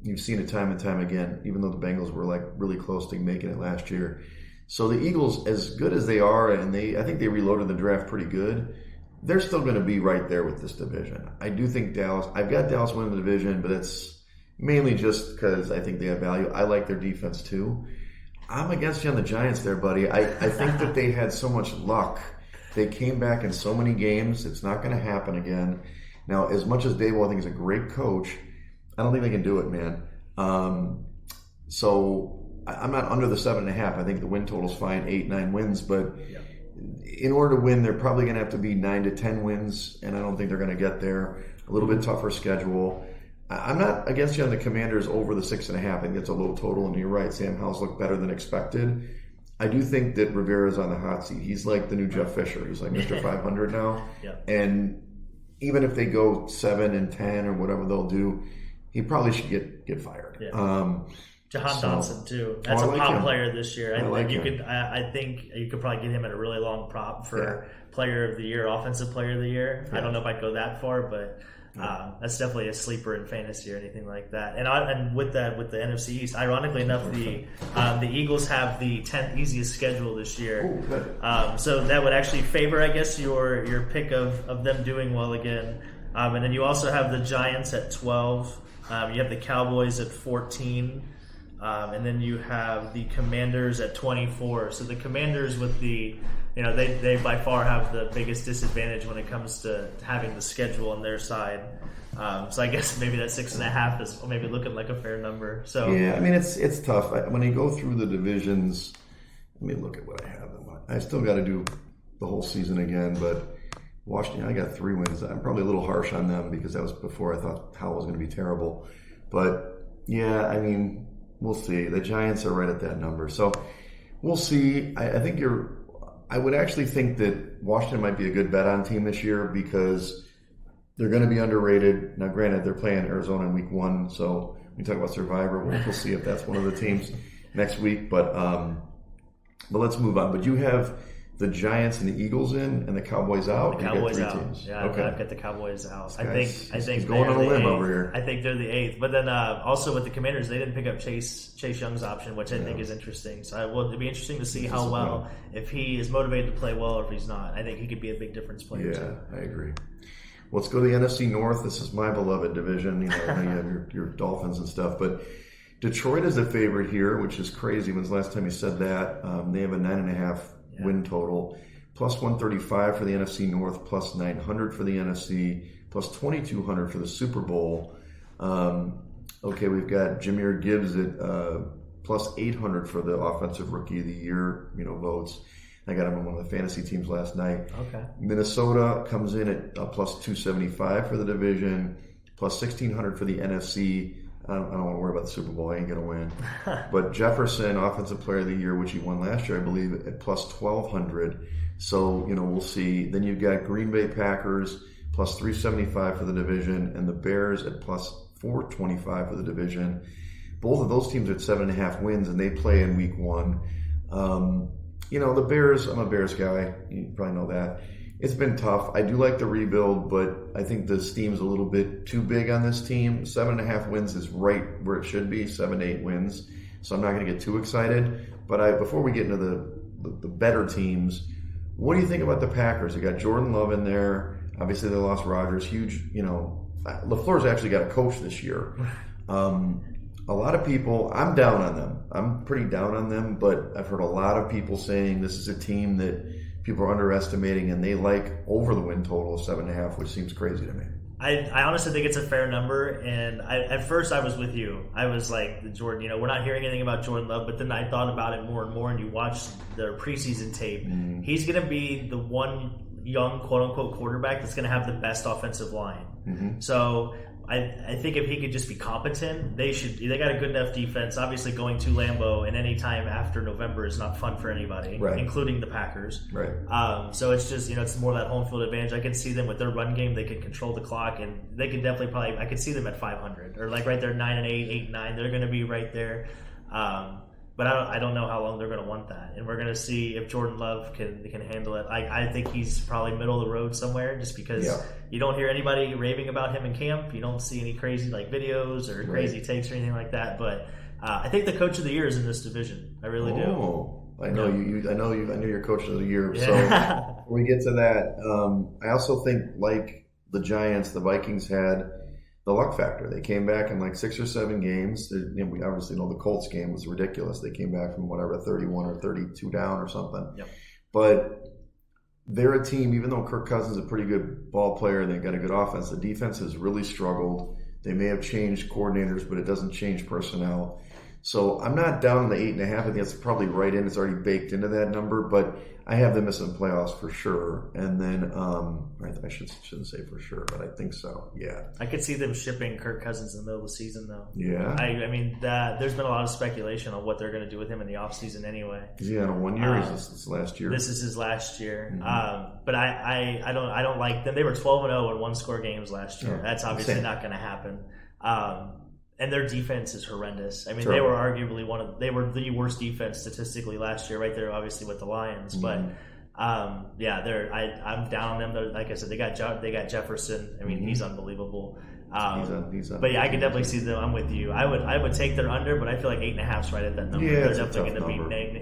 Speaker 2: You've seen it time and time again, even though the Bengals were like really close to making it last year. So the Eagles, as good as they are, and I think they reloaded the draft pretty good, they're still going to be right there with this division. I do think I've got Dallas winning the division, but it's mainly just because I think they have value. I like their defense too. I'm against you on the Giants there, buddy. I think that they had so much luck. They came back in so many games. It's not going to happen again. Now, as much as Dayball, I think, is a great coach, I don't think they can do it, man. So I'm not under the 7.5. I think the win total's fine, 8-9 wins. But in order to win, they're probably going to have to be 9 to 10 wins, and I don't think they're going to get there. A little bit tougher schedule. I'm not against you on the Commanders over the 6.5. I think it's a low total, and you're right. Sam Howell's looked better than expected. I do think that Rivera's on the hot seat. He's like the new Jeff Fisher. He's like Mr. 500 now. And even if they go 7-10 or whatever they'll do, he probably should get fired.
Speaker 3: Jahan Dotson too. That's a pop player this year. I think you could probably get him at a really long prop for Player of the Year, Offensive Player of the Year. I don't know if I'd go that far, but that's definitely a sleeper in fantasy or anything like that. And with the NFC East, ironically enough, the Eagles have the 10th easiest schedule this year. So that would actually favor, I guess, your pick of them doing well again. And then you also have the Giants at 12. You have the Cowboys at 14. And then you have the Commanders at 24. So the Commanders with they by far have the biggest disadvantage when it comes to having the schedule on their side. So I guess maybe that 6.5 is maybe looking like a fair number. So
Speaker 2: yeah, I mean it's tough when you go through the divisions. Let me look at what I have. I still got to do the whole season again, but Washington, I got 3 wins. I'm probably a little harsh on them because that was before I thought Howell was going to be terrible. But yeah, I mean, we'll see. The Giants are right at that number, so we'll see. I would actually think that Washington might be a good bet on team this year because they're going to be underrated. Now, granted, they're playing Arizona in week 1, so we talk about Survivor. We'll see if that's one of the teams next week. But let's move on. But you have the Giants and the Eagles in, and the Cowboys out.
Speaker 3: The Cowboys out.
Speaker 2: Teams.
Speaker 3: Yeah,
Speaker 2: okay.
Speaker 3: I've got the Cowboys out. I think
Speaker 2: he's going on a limb over here.
Speaker 3: I think they're the 8th. But then also with the Commanders, they didn't pick up Chase Young's option, which I think is interesting. So it'll be interesting to see how well, if he is motivated to play well or if he's not. I think he could be a big difference player too.
Speaker 2: I agree. Let's go to the NFC North. This is my beloved division. I know you have your Dolphins and stuff, but Detroit is a favorite here, which is crazy. When's the last time you said that? They have a 9.5 win total. Plus 135 for the NFC North, plus 900 for the NFC, plus 2,200 for the Super Bowl. Okay, we've got Jahmyr Gibbs at plus 800 for the Offensive Rookie of the Year, votes. I got him on one of the fantasy teams last night.
Speaker 3: Okay. Minnesota
Speaker 2: comes in at plus 275 for the division, plus 1,600 for the NFC. I don't want to worry about the Super Bowl. I ain't going to win. But Jefferson, Offensive Player of the Year, which he won last year, I believe, at plus 1,200. So, we'll see. Then you've got Green Bay Packers, plus 375 for the division, and the Bears at plus 425 for the division. Both of those teams are at 7.5 wins, and they play in week 1. The Bears, I'm a Bears guy. You probably know that. It's been tough. I do like the rebuild, but I think the steam's a little bit too big on this team. 7.5 wins is right where it should be, 7 to 8 wins. So I'm not going to get too excited. But before we get into the better teams, what do you think about the Packers? They got Jordan Love in there. Obviously, they lost Rodgers. Huge, LaFleur's actually got a coach this year. A lot of people, I'm down on them. I'm pretty down on them, but I've heard a lot of people saying this is a team that people are underestimating, and they like over the win total of 7.5, which seems crazy to me.
Speaker 3: I honestly think it's a fair number, and at first I was with you. I was like, Jordan, we're not hearing anything about Jordan Love, but then I thought about it more and more, and you watch their preseason tape. Mm-hmm. He's going to be the one young quote-unquote quarterback that's going to have the best offensive line. Mm-hmm. So I think if he could just be competent, they got a good enough defense. Obviously, going to Lambeau and any time after November is not fun for anybody, right, including the Packers.
Speaker 2: Right.
Speaker 3: So it's just it's more that home field advantage. I can see them with their run game. They can control the clock, and they can definitely I could see them at 500 or like right there 9-8, 8-9. They're going to be right there. But I don't know how long they're going to want that. And we're going to see if Jordan Love can handle it. I think he's probably middle of the road somewhere just because you don't hear anybody raving about him in camp. You don't see any crazy videos or crazy takes or anything like that. But I think the coach of the year is in this division. I really do.
Speaker 2: I know you. I know you're coach of the year. Yeah. So when we get to that, I also think like the Giants, the Vikings had the luck factor. They came back in 6 or 7 games. We obviously know the Colts game was ridiculous. They came back from 31 or 32 down or something. Yep. But they're a team, even though Kirk Cousins is a pretty good ball player and they've got a good offense, the defense has really struggled. They may have changed coordinators, but it doesn't change personnel. So I'm not down on the 8.5. I think that's probably right in. It's already baked into that number, but I have them missing playoffs for sure. And then I shouldn't say for sure, but I think so. Yeah.
Speaker 3: I could see them shipping Kirk Cousins in the middle of the season, though.
Speaker 2: Yeah.
Speaker 3: I mean, there's been a lot of speculation on what they're going to do with him in the offseason anyway.
Speaker 2: Is he on a 1 year? Or is this his last year?
Speaker 3: This is his last year. Mm-hmm. But I don't like them. They were 12-0 in one-score games last year. That's obviously not going to happen. And their defense is horrendous. I mean, They were arguably they were the worst defense statistically last year, right there, obviously with the Lions. Mm-hmm. But I'm down on them. Like I said, they got Jefferson. I mean, he's unbelievable.
Speaker 2: He's
Speaker 3: but yeah, I can definitely see them. I'm with you. I would take their under, but I feel like 8.5's right at that number.
Speaker 2: Yeah,
Speaker 3: they're definitely going to be.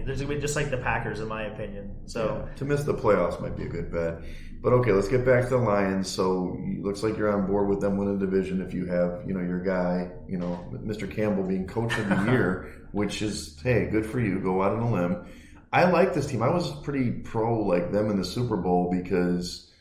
Speaker 3: They're going to be just like the Packers, in my opinion. So
Speaker 2: to miss the playoffs might be a good bet. But okay, let's get back to the Lions. So it looks like you're on board with them winning the division if you have, your guy, Mr. Campbell being coach of the year, which is, hey, good for you. Go out on a limb. I like this team. I was pretty pro them in the Super Bowl because,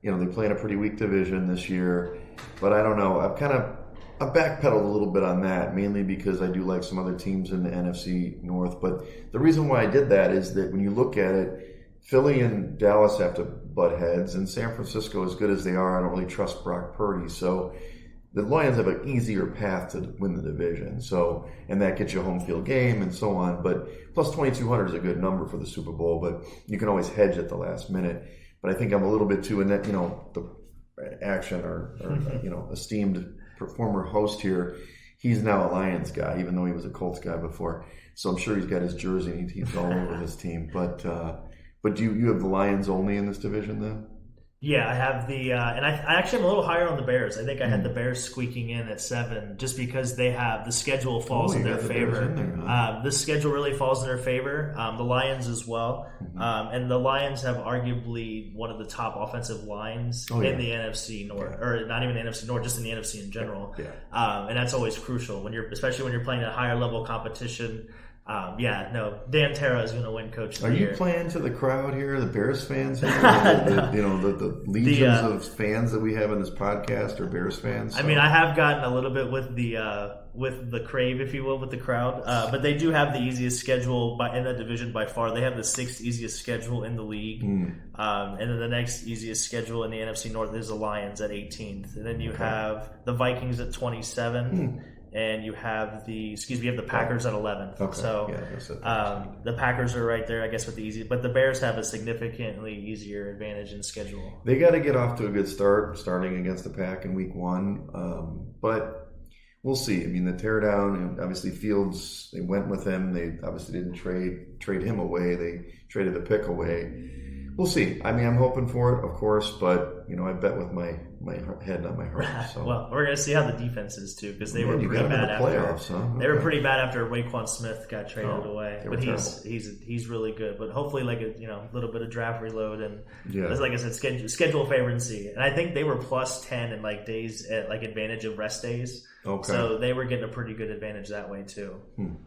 Speaker 2: they play in a pretty weak division this year. But I don't know. I've backpedaled a little bit on that, mainly because I do like some other teams in the NFC North. But the reason why I did that is that when you look at it, Philly and Dallas have to butt heads, and San Francisco, as good as they are, I don't really trust Brock Purdy. So the Lions have an easier path to win the division. So, and that gets you a home field game and so on. But plus 2,200 is a good number for the Super Bowl, but you can always hedge at the last minute. But I think I'm a little bit too in that, the action or esteemed former host here. He's now a Lions guy, even though he was a Colts guy before. So I'm sure he's got his jersey and he's all over his team. But do you have the Lions only in this division then?
Speaker 3: Yeah, I have the, and I actually am a little higher on the Bears. I think I had the Bears squeaking in at 7 just because they have the schedule falls in their favor. The schedule really falls in their favor. The Lions as well, and the Lions have arguably one of the top offensive lines in the NFC North, or not even the NFC North, just in the NFC in general. And that's always crucial especially when you're playing a higher level competition. Dan Terra is going to win Coach of the Year.
Speaker 2: Are you playing to the crowd here, the Bears fans here? the legions of fans that we have in this podcast are Bears fans. So.
Speaker 3: I mean, I have gotten a little bit with the crave, if you will, with the crowd. But they do have the easiest schedule in that division by far. They have the 6th easiest schedule in the league. And then the next easiest schedule in the NFC North is the Lions at 18th. And then you have the Vikings at 27th. And you have the Packers at 11th.
Speaker 2: Okay.
Speaker 3: So the Packers are right there, I guess, with the easy. But the Bears have a significantly easier advantage in schedule.
Speaker 2: They got to get off to a good start, starting against the Pack in Week 1. But we'll see. I mean, the teardown, and obviously Fields, they went with him. They obviously didn't trade him away. They traded the pick away. We'll see. I mean, I'm hoping for it, of course, but I bet with my head, not my heart. So.
Speaker 3: Well, we're going to see how the defense is too, because they were pretty bad after
Speaker 2: playoffs. Huh? Okay.
Speaker 3: They were pretty bad after Raekwon Smith got traded away. But
Speaker 2: he's
Speaker 3: he's really good. But hopefully, like a little bit of draft reload and like I said, schedule favorancy. And I think they were plus 10 in like days at like advantage of rest days.
Speaker 2: Okay.
Speaker 3: So they were getting a pretty good advantage that way too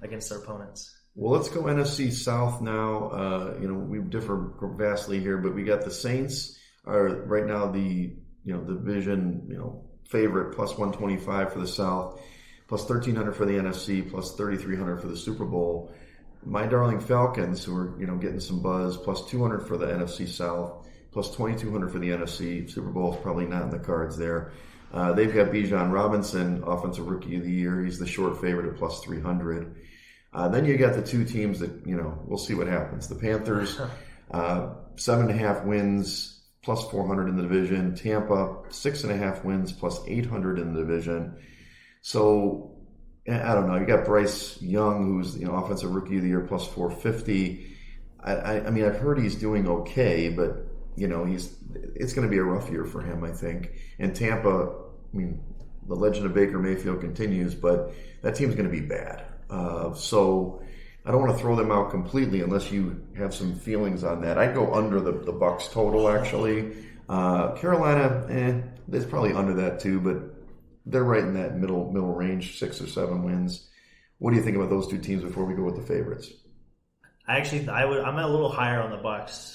Speaker 3: against their opponents.
Speaker 2: Well, let's go NFC South now. We differ vastly here, but we got the Saints are right now the division favorite, plus 125 for the South, plus 1,300 for the NFC, plus 3,300 for the Super Bowl. My darling Falcons, who are getting some buzz, plus 200 for the NFC South, plus 2,200 for the NFC. Super Bowl is probably not in the cards there. They've got Bijan Robinson, Offensive Rookie of the Year. He's the short favorite at plus 300. Then you got the two teams that, we'll see what happens. The Panthers, 7.5 wins, plus 400 in the division. Tampa, 6.5 wins, plus 800 in the division. So, I don't know. You got Bryce Young, who's, Offensive Rookie of the Year, plus 450. I mean, I've heard he's doing okay, but, it's going to be a rough year for him, I think. And Tampa, I mean, the legend of Baker Mayfield continues, but that team's going to be bad. So I don't want to throw them out completely unless you have some feelings on that. I'd go under the Bucs total, actually. Carolina, it's probably under that too, but they're right in that middle range, 6 or 7 wins. What do you think about those two teams before we go with the favorites?
Speaker 3: I'm a little higher on the Bucs.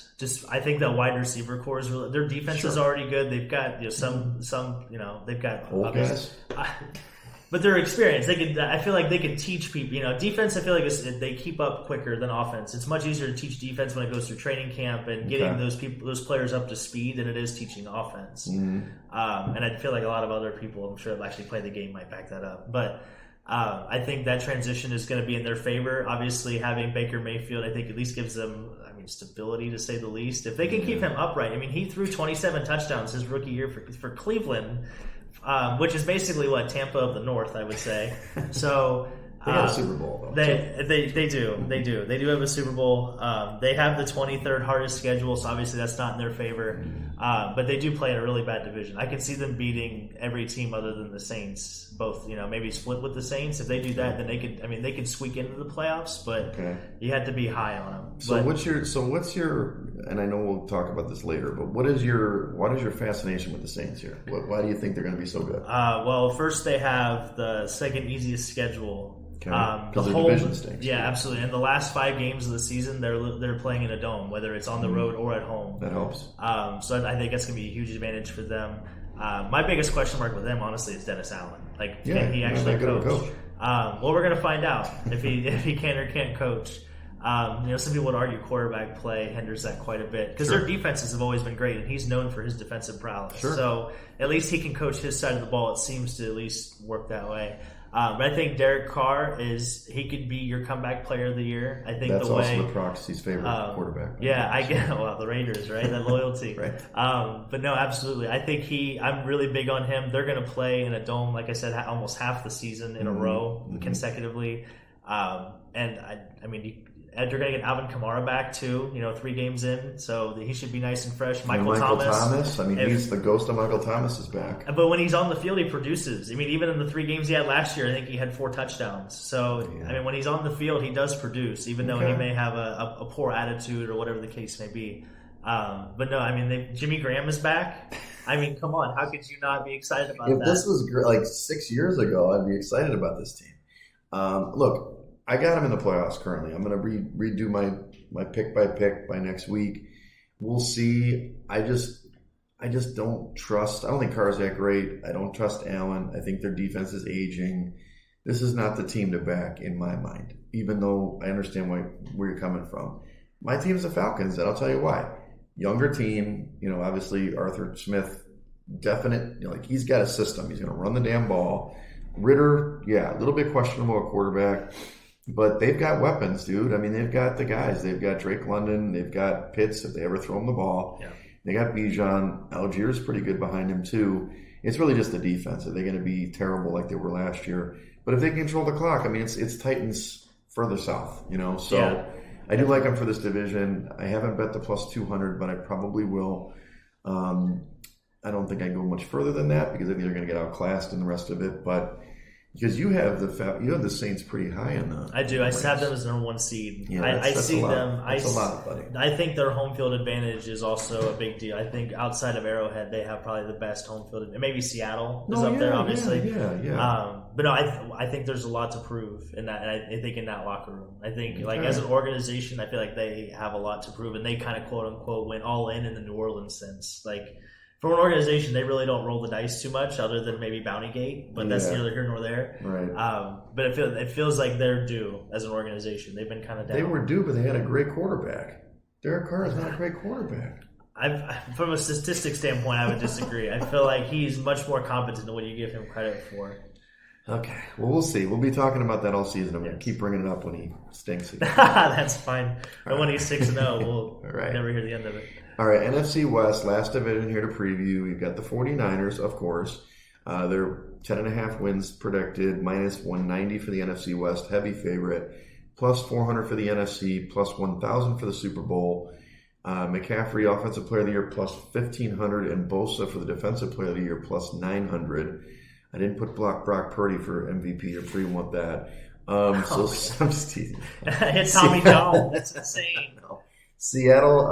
Speaker 3: I think that wide receiver core is really, their defense is already good. They've got they've got
Speaker 2: old guys.
Speaker 3: But they're experienced. I feel like they can teach people. Defense. I feel like they keep up quicker than offense. It's much easier to teach defense when it goes through training camp and getting those players up to speed than it is teaching offense. And I feel like a lot of other people, I'm sure, have actually played the game, might back that up. But I think that transition is going to be in their favor. Obviously, having Baker Mayfield, I think, at least gives them, stability to say the least. If they can keep him upright, he threw 27 touchdowns his rookie year for Cleveland. Which is basically what Tampa of the North, I would say. So
Speaker 2: they have a Super Bowl, though.
Speaker 3: They do have a Super Bowl. They have the 23rd hardest schedule, so obviously that's not in their favor. But they do play in a really bad division. I can see them beating every team other than the Saints. Both, maybe split with the Saints. If they do that, then they could squeak into the playoffs. But you had to be high on them.
Speaker 2: So what's your? And I know we'll talk about this later, but what is your fascination with the Saints here? Why do you think they're going to be so good?
Speaker 3: Well, first they have the second easiest schedule.
Speaker 2: Because the division stinks.
Speaker 3: Yeah, absolutely. And the last 5 games of the season, they're playing in a dome, whether it's on the road or at home.
Speaker 2: That helps.
Speaker 3: So I think that's going to be a huge advantage for them. My biggest question mark with them, honestly, is Dennis Allen. Can he actually coach? Well, we're going to find out if he can or can't coach. Some people would argue quarterback play hinders that quite a bit because their defenses have always been great, and he's known for his defensive prowess. So at least he can coach his side of the ball. It seems to at least work that way. But I think Derek Carr he could be your comeback player of the year. I think
Speaker 2: that's also the proxy's favorite quarterback.
Speaker 3: Yeah, I get the Raiders, right? That loyalty.
Speaker 2: Right.
Speaker 3: But no, absolutely. I think I'm really big on him. They're going to play in a dome, like I said, almost half the season in a row consecutively. And They're going to get Alvin Kamara back too, 3 games in, so he should be nice and fresh.
Speaker 2: Michael Thomas. I mean, he's the ghost of Michael Thomas is back.
Speaker 3: But when he's on the field, he produces. I mean, even in the 3 games he had last year, I think he had 4 touchdowns. So, I mean, when he's on the field, he does produce, even though he may have a poor attitude or whatever the case may be. But no, I mean, Jimmy Graham is back. I mean, come on, how could you not be excited about that?
Speaker 2: If this was like 6 years ago, I'd be excited about this team. Look, I got him in the playoffs currently. I'm going to redo my pick by pick by next week. We'll see. I just don't trust. I don't think Carr's that great. I don't trust Allen. I think their defense is aging. This is not the team to back in my mind, even though I understand where you're coming from. My team's the Falcons, and I'll tell you why. Younger team, obviously Arthur Smith, definite, he's got a system. He's going to run the damn ball. Ritter, a little bit questionable at quarterback, but they've got weapons, dude. I mean, they've got the guys. They've got Drake London. They've got Pitts if they ever throw him the ball. Yeah. They got Bijan. Algiers pretty good behind him, too. It's really just the defense. Are they going to be terrible like they were last year? But if they control the clock, I mean, it's Titans further south, So yeah. I do like them for this division. I haven't bet the plus 200, but I probably will. I don't think I can go much further than that because I think they're going to get outclassed in the rest of it. But because you have the Saints pretty high in the.
Speaker 3: I do. I have them as the number 1 seed.
Speaker 2: Yeah,
Speaker 3: I see them.
Speaker 2: That's a lot, buddy.
Speaker 3: I think their home field advantage is also a big deal. I think outside of Arrowhead, they have probably the best home field. Maybe Seattle is up there, obviously.
Speaker 2: Yeah.
Speaker 3: But no, I think there's a lot to prove in that. And I think in that locker room, I think as an organization, I feel like they have a lot to prove, and they kind of quote unquote went all in the New Orleans sense, For an organization, they really don't roll the dice too much, other than maybe Bountygate, but that's neither here nor there.
Speaker 2: Right.
Speaker 3: But it feels like they're due as an organization. They've been kind of down.
Speaker 2: They were due, but they had a great quarterback. Derek Carr is not a great quarterback.
Speaker 3: From a statistics standpoint, I would disagree. I feel like he's much more competent than what you give him credit for.
Speaker 2: Okay. Well, we'll see. We'll be talking about that all season. I'm going to keep bringing it up when he stinks again.
Speaker 3: That's fine. But when he's 6-0, we'll never hear the end of it.
Speaker 2: All right, NFC West, last division here to preview. You've got the 49ers, of course. They're 10.5 wins predicted, minus 190 for the NFC West, heavy favorite, plus 400 for the NFC, plus 1,000 for the Super Bowl. McCaffrey, Offensive Player of the Year, plus 1,500, and Bosa for the Defensive Player of the Year, plus 900. I didn't put Brock Purdy for MVP. I'm sure you want that. I'm just teasing.
Speaker 3: It's Tommy John. That's insane.
Speaker 2: Seattle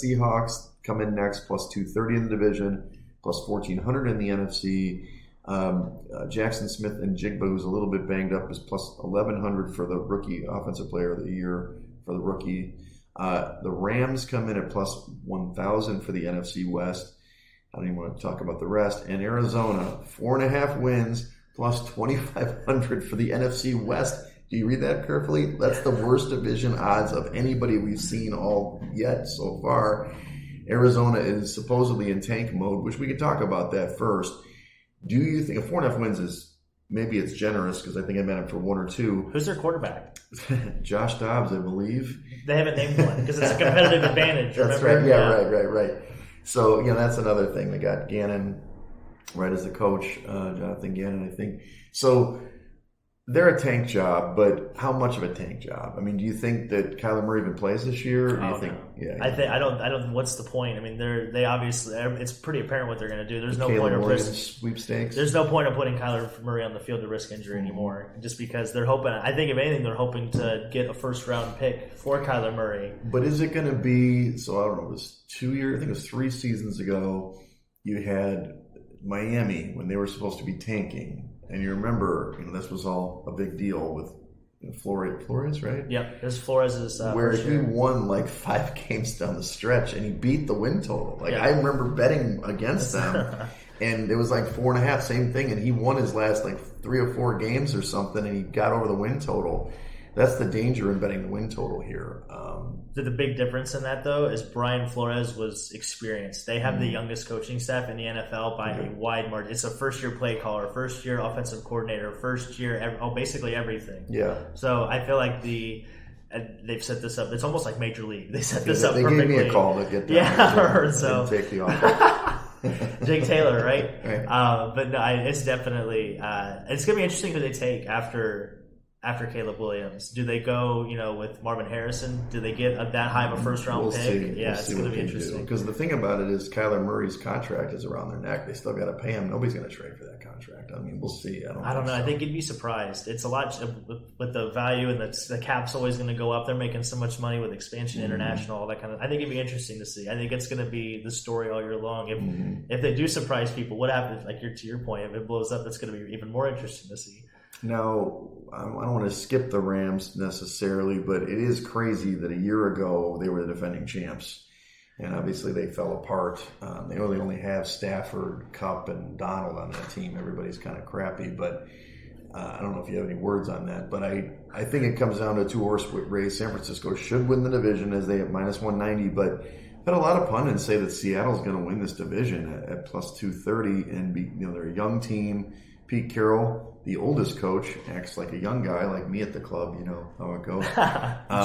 Speaker 2: Seahawks come in next, plus 230 in the division, plus 1,400 in the NFC. Jackson Smith and Jigba, who's a little bit banged up, is plus 1,100 for the rookie Offensive Player of the Year for the rookie. The Rams come in at plus 1,000 for the NFC West. I don't even want to talk about the rest. And Arizona, 4.5 wins, plus 2,500 for the NFC West. Do you read that carefully? That's the worst division odds of anybody we've seen all yet so far. Arizona is supposedly in tank mode, which we can talk about that first. Do you think 4.5 wins is maybe it's generous because I think I meant it for 1 or 2.
Speaker 3: Who's their quarterback?
Speaker 2: Josh Dobbs, I believe.
Speaker 3: They haven't named one because it's a competitive advantage.
Speaker 2: That's
Speaker 3: remember?
Speaker 2: Right. Yeah, right. So, that's another thing. They got Gannon right as the coach, Jonathan Gannon, I think. So they're a tank job, but how much of a tank job? I mean, do you think that Kyler Murray even plays this year? Or do you think?
Speaker 3: No. Yeah, I don't. What's the point? I mean, they obviously it's pretty apparent what they're going to do. There's no point of
Speaker 2: sweepstakes.
Speaker 3: There's no point of putting Kyler Murray on the field to risk injury anymore, just because they're hoping. I think if anything, they're hoping to get a first round pick for Kyler Murray.
Speaker 2: But is it going to be? So I don't know. It was 2 years. I think it was 3 seasons ago. You had Miami when they were supposed to be tanking. And you remember, this was all a big deal with Flores, right?
Speaker 3: Yep, this Flores is
Speaker 2: where he won like 5 games down the stretch, and he beat the win total. I remember betting against them, and it was like 4.5, same thing, and he won his last 3 or 4 games or something, and he got over the win total. That's the danger in betting the win total here.
Speaker 3: The big difference in that, though, is Brian Flores was experienced. They have the youngest coaching staff in the NFL by a wide margin. It's a first-year play caller, first-year offensive coordinator, first-year, basically everything.
Speaker 2: Yeah.
Speaker 3: So I feel like they've set this up. It's almost like Major League. They set this up perfectly.
Speaker 2: They gave me a call to get down.
Speaker 3: Yeah, so
Speaker 2: take the offer.
Speaker 3: Jake Taylor, right?
Speaker 2: Right.
Speaker 3: But no, it's definitely it's going to be interesting who they take after after Caleb Williams? Do they go, with Marvin Harrison? Do they get that high of a first-round pick?
Speaker 2: See.
Speaker 3: Yeah, it's going to be interesting.
Speaker 2: Because the thing about it is Kyler Murray's contract is around their neck. They still got to pay him. Nobody's going to trade for that contract. I mean, we'll see. I don't know.
Speaker 3: I think you'd be surprised. It's a lot with the value, and the cap's always going to go up. They're making so much money with expansion, international, all that kind of. I think it'd be interesting to see. I think it's going to be the story all year long. If they do surprise people, what happens? Like to your point, if it blows up, that's going to be even more interesting to see.
Speaker 2: Now, I don't want to skip the Rams necessarily, but it is crazy that a year ago they were the defending champs. And obviously they fell apart. They only have Stafford, Kupp, and Donald on that team. Everybody's kind of crappy, but I don't know if you have any words on that. But I think it comes down to a two-horse race. San Francisco should win the division as they have minus 190, but I've had a lot of pundits say that Seattle's going to win this division at plus 230 and be, they're a young team. Pete Carroll, the oldest coach, acts like a young guy like me at the club. You know how it goes.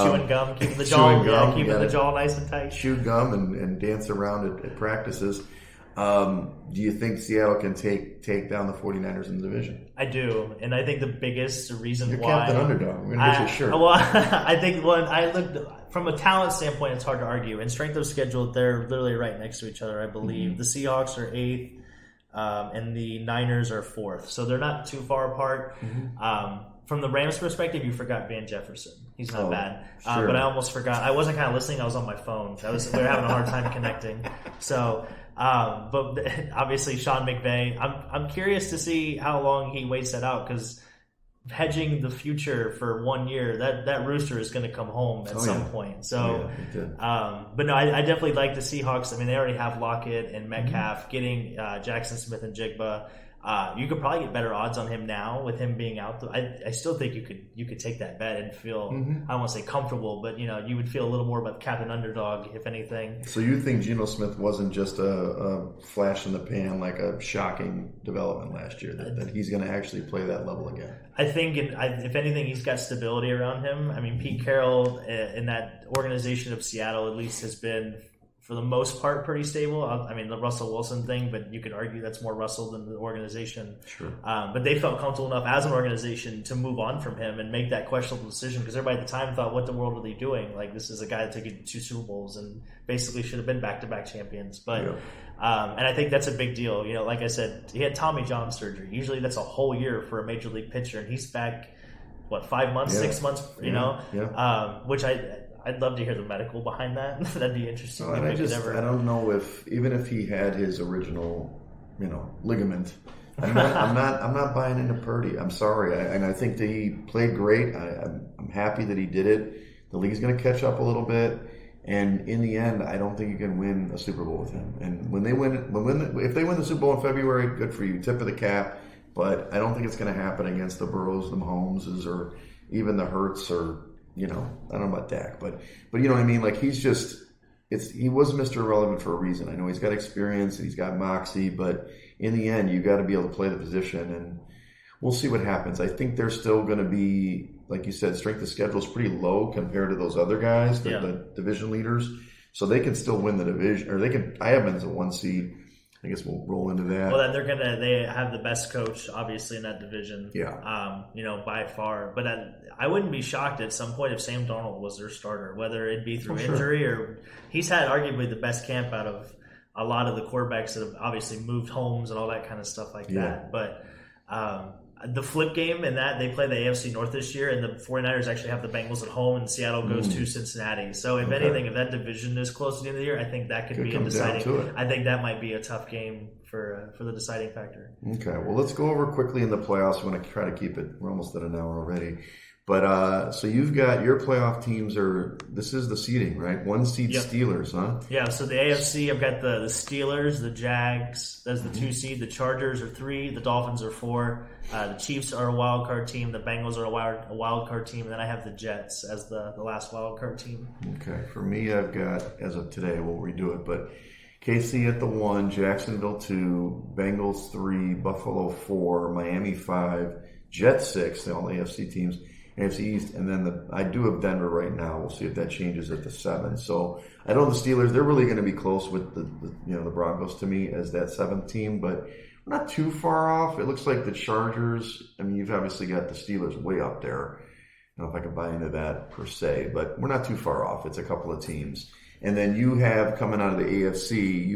Speaker 3: Chewing gum, keeping the jaw, keeping the jaw nice and tight.
Speaker 2: Chew gum and dance around at practices. Do you think Seattle can take down the 49ers in the division?
Speaker 3: I do, and I think the biggest reason
Speaker 2: You're
Speaker 3: why...
Speaker 2: Captain Underdog. We're going to get you a shirt.
Speaker 3: Well, I think when I looked... From a talent standpoint, it's hard to argue. In strength of schedule, they're literally right next to each other, I believe. The Seahawks are 8th. And the Niners are 4th. So they're not too far apart. From the Rams' perspective, you forgot Van Jefferson. He's not bad.
Speaker 2: Sure.
Speaker 3: But I almost forgot. I wasn't kind of listening. I was on my phone. We were having a hard time connecting. So, but obviously Sean McVay, I'm curious to see how long he waits that out, because hedging the future for 1 year, that rooster is going to come home at some point. So, but no, I definitely like the Seahawks. I mean, they already have Lockett and Metcalf. Getting Jackson Smith and Jigba, you could probably get better odds on him now with him being out. I still think you could take that bet and feel, I don't want to say comfortable, but you would feel a little more about Captain Underdog, if anything.
Speaker 2: So you think Geno Smith wasn't just a flash in the pan, like a shocking development last year, that he's going to actually play that level again?
Speaker 3: I think, if anything, he's got stability around him. I mean, Pete Carroll in that organization of Seattle at least has been, for the most part, pretty stable. I mean, the Russell Wilson thing, but you could argue that's more Russell than the organization.
Speaker 2: Sure.
Speaker 3: But they felt comfortable enough as an organization to move on from him and make that questionable decision, because everybody at the time thought, what the world are they doing? Like, this is a guy that took you to 2 Super Bowls and basically should have been back-to-back champions. But and I think that's a big deal. Like I said, he had Tommy John surgery. Usually that's a whole year for a major league pitcher, and he's back, 5 months, 6 months, which I'd love to hear the medical behind that. That'd be interesting.
Speaker 2: I don't know if, even if he had his original, ligament, I'm not buying into Purdy. I'm sorry. And I think that he played great. I'm happy that he did it. The league's going to catch up a little bit. And in the end, I don't think you can win a Super Bowl with him. And if they win the Super Bowl in February, good for you. Tip of the cap. But I don't think it's going to happen against the Burrows, the Mahomeses, or even the Hurts, or I don't know about Dak, but you know what I mean? Like, he was Mr. Irrelevant for a reason. I know he's got experience and he's got moxie, but in the end, you got to be able to play the position, and we'll see what happens. I think they're still going to be, like you said, strength of schedule is pretty low compared to those other guys, the division leaders. So they can still win the division, or I have them as a 1 seed. I guess we'll roll into that.
Speaker 3: Well, then they have the best coach, obviously, in that division.
Speaker 2: Yeah.
Speaker 3: By far. But I wouldn't be shocked at some point if Sam Darnold was their starter, whether it be through injury or he's had arguably the best camp out of a lot of the quarterbacks that have obviously moved homes and all that kind of stuff like that. But the flip game in that, they play the AFC North this year, and the 49ers actually have the Bengals at home, and Seattle goes to Cincinnati. So if anything, if that division is close to the end of the year, I think that could be a deciding. I think that might be a tough game for the deciding factor. Okay,
Speaker 2: well, let's go over quickly in the playoffs. We want to try to keep it. We're almost at an hour already. But so you've got your playoff teams this is the seeding, right? 1 seed Steelers, huh?
Speaker 3: Yeah, so the AFC, I've got the Steelers, the Jags, that's the 2 seed. The Chargers are 3, the Dolphins are 4. The Chiefs are a wild card team. The Bengals are a wild card team. And then I have the Jets as the last wild card team. Okay, for me, I've got, as of today, we'll redo it, but KC at the 1, Jacksonville 2, Bengals 3, Buffalo 4, Miami 5, Jets 6, the all AFC teams. AFC East, and then I do have Denver right now. We'll see if that changes at the 7. So I know the Steelers, they're really going to be close with the Broncos to me as that 7th team, but we're not too far off. It looks like the Chargers, I mean, you've obviously got the Steelers way up there.
Speaker 2: don't know if I can buy into that per se, but we're not too far off. It's a couple of teams. And then you have, coming out of the AFC,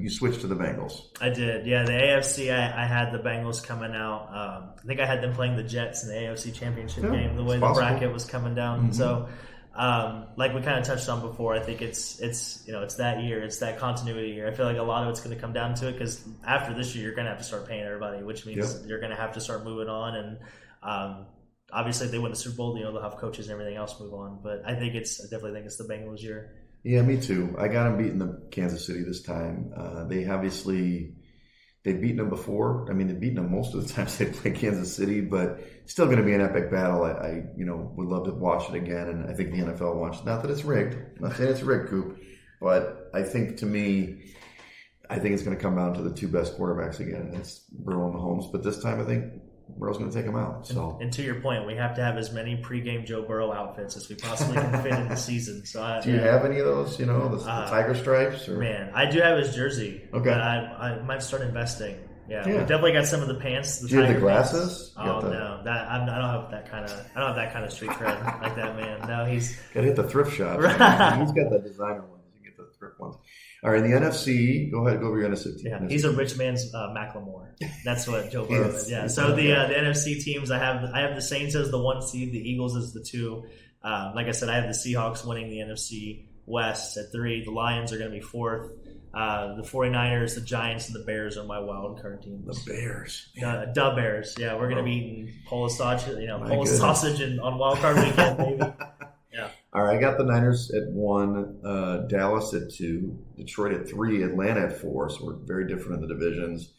Speaker 2: you switched to the Bengals.
Speaker 3: I did, yeah. The AFC, I had the Bengals coming out. I think I had them playing the Jets in the AFC Championship game. The way the bracket was coming down, mm-hmm. So like we kind of touched on before, I think it's that year, it's that continuity year. I feel like a lot of it's going to come down to it because after this year, you're going to have to start paying everybody, which means you're going to have to start moving on and. Obviously, if they win the Super Bowl, they'll have coaches and everything else move on. But I definitely think it's the Bengals' year.
Speaker 2: Yeah, me too. I got them beating the Kansas City this time. They've beaten them before. I mean, they've beaten them most of the times they play Kansas City, but still going to be an epic battle. I would love to watch it again, and I think the NFL wants. Not that it's rigged. I'm not saying it's rigged, Coop, but I think it's going to come down to the two best quarterbacks again, and it's Burrow and Mahomes. But this time, I think Burrow's going to take him out. So,
Speaker 3: and to your point, we have to have as many pregame Joe Burrow outfits as we possibly can fit in the season. So,
Speaker 2: do you have any of those? The tiger stripes? Or?
Speaker 3: Man, I do have his jersey. Okay, but I might start investing. Yeah, we definitely got some of the pants.
Speaker 2: Do you have the glasses?
Speaker 3: No, I don't have that kind of street cred like that, man. No, he's
Speaker 2: got to hit the thrift shop. He's got the designer ones. You get the thrift ones. All right, in the NFC, go ahead, go over your NFC team.
Speaker 3: Yeah, he's a rich man's Macklemore. That's what Joe Burrow is. Yeah. So the NFC teams, I have the Saints as the 1 seed, the Eagles as the 2. Like I said, I have the Seahawks winning the NFC West at 3. The Lions are going to be 4th. The 49ers, the Giants, and the Bears are my wild card teams.
Speaker 2: The Bears.
Speaker 3: The Bears. Yeah, we're going to be eating Polish sausage on wild card weekend, baby. Yeah.
Speaker 2: All right, I got the Niners at 1, Dallas at 2, Detroit at 3, Atlanta at 4, so we're very different in the divisions.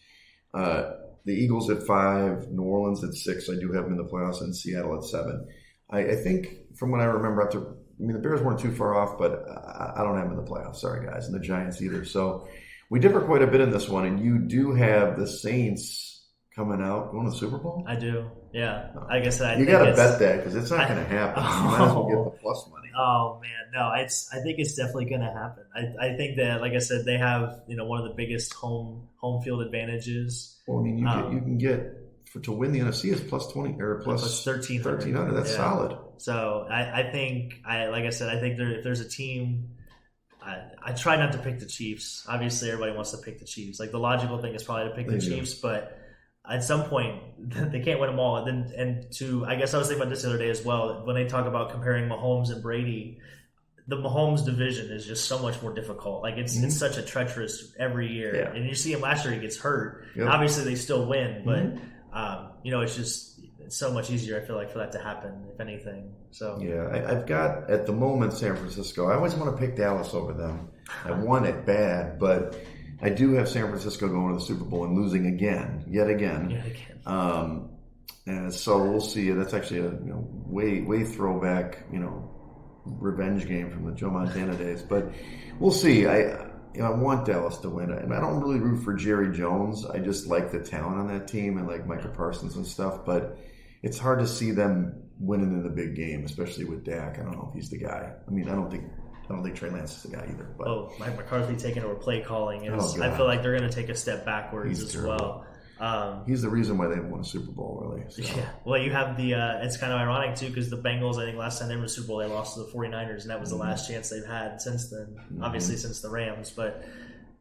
Speaker 2: The Eagles at 5, New Orleans at 6, I do have them in the playoffs, and Seattle at 7. I think from what I remember, the Bears weren't too far off, but I don't have them in the playoffs, sorry guys, and the Giants either. So we differ quite a bit in this one, and you do have the Saints coming out, going to the Super Bowl?
Speaker 3: I do, yeah. Like I said,
Speaker 2: you got to bet that because it's not going to happen. You might as well get the plus money.
Speaker 3: Oh man, no, I think it's definitely going to happen. I think that, like I said, they have one of the biggest home field advantages.
Speaker 2: Well, I mean, you can get to win the NFC is plus 20 or plus 1300. That's solid.
Speaker 3: So I think like I said, I think if there's a team. I try not to pick the Chiefs. Obviously, everybody wants to pick the Chiefs. Like the logical thing is probably to pick the Chiefs, but at some point they can't win them all. I guess I was thinking about this the other day as well. When they talk about comparing Mahomes and Brady, the Mahomes division is just so much more difficult. Like it's such a treacherous every year, and you see him last year he gets hurt. Yep. Obviously, they still win, but it's so much easier. I feel like for that to happen, if anything. So
Speaker 2: I've got at the moment San Francisco. I always want to pick Dallas over them. I want it bad, but I do have San Francisco going to the Super Bowl and losing yet again. And so we'll see. That's actually a way throwback revenge game from the Joe Montana days. But we'll see. I want Dallas to win, and I don't really root for Jerry Jones. I just like the talent on that team and like Micah Parsons and stuff. But it's hard to see them winning in the big game, especially with Dak. I don't know if he's the guy. I mean, I don't think Trey Lance is the guy either. But
Speaker 3: Mike McCarthy taking over play calling I feel like they're going to take a step backwards as well.
Speaker 2: He's the reason why they haven't won a Super Bowl, really. So.
Speaker 3: Yeah. Well, you have it's kind of ironic, too, because the Bengals, I think last time they were in the Super Bowl, they lost to the 49ers, and that was the last chance they've had since then, obviously since the Rams. But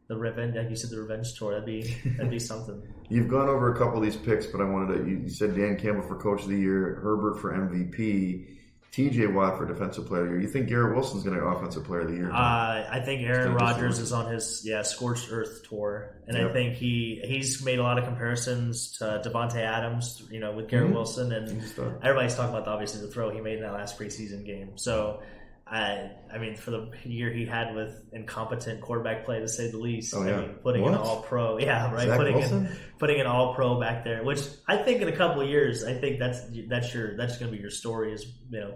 Speaker 3: the revenge, like you said, the revenge tour, that'd be something.
Speaker 2: You've gone over a couple of these picks, but I wanted to, you said Dan Campbell for Coach of the Year, Herbert for MVP, TJ Watt for Defensive Player of the Year. You think Garrett Wilson's going to be Offensive Player of the Year?
Speaker 3: I think Aaron Rodgers is on his Scorched Earth tour, and I think he's made a lot of comparisons to Devontae Adams, with Garrett Wilson, and everybody's talking about obviously the throw he made in that last preseason game. So, I mean, for the year he had with incompetent quarterback play, to say the least.
Speaker 2: Oh, yeah.
Speaker 3: I mean, putting an All-Pro, putting an All-Pro back there, which I think in a couple of years, I think that's going to be your story. Is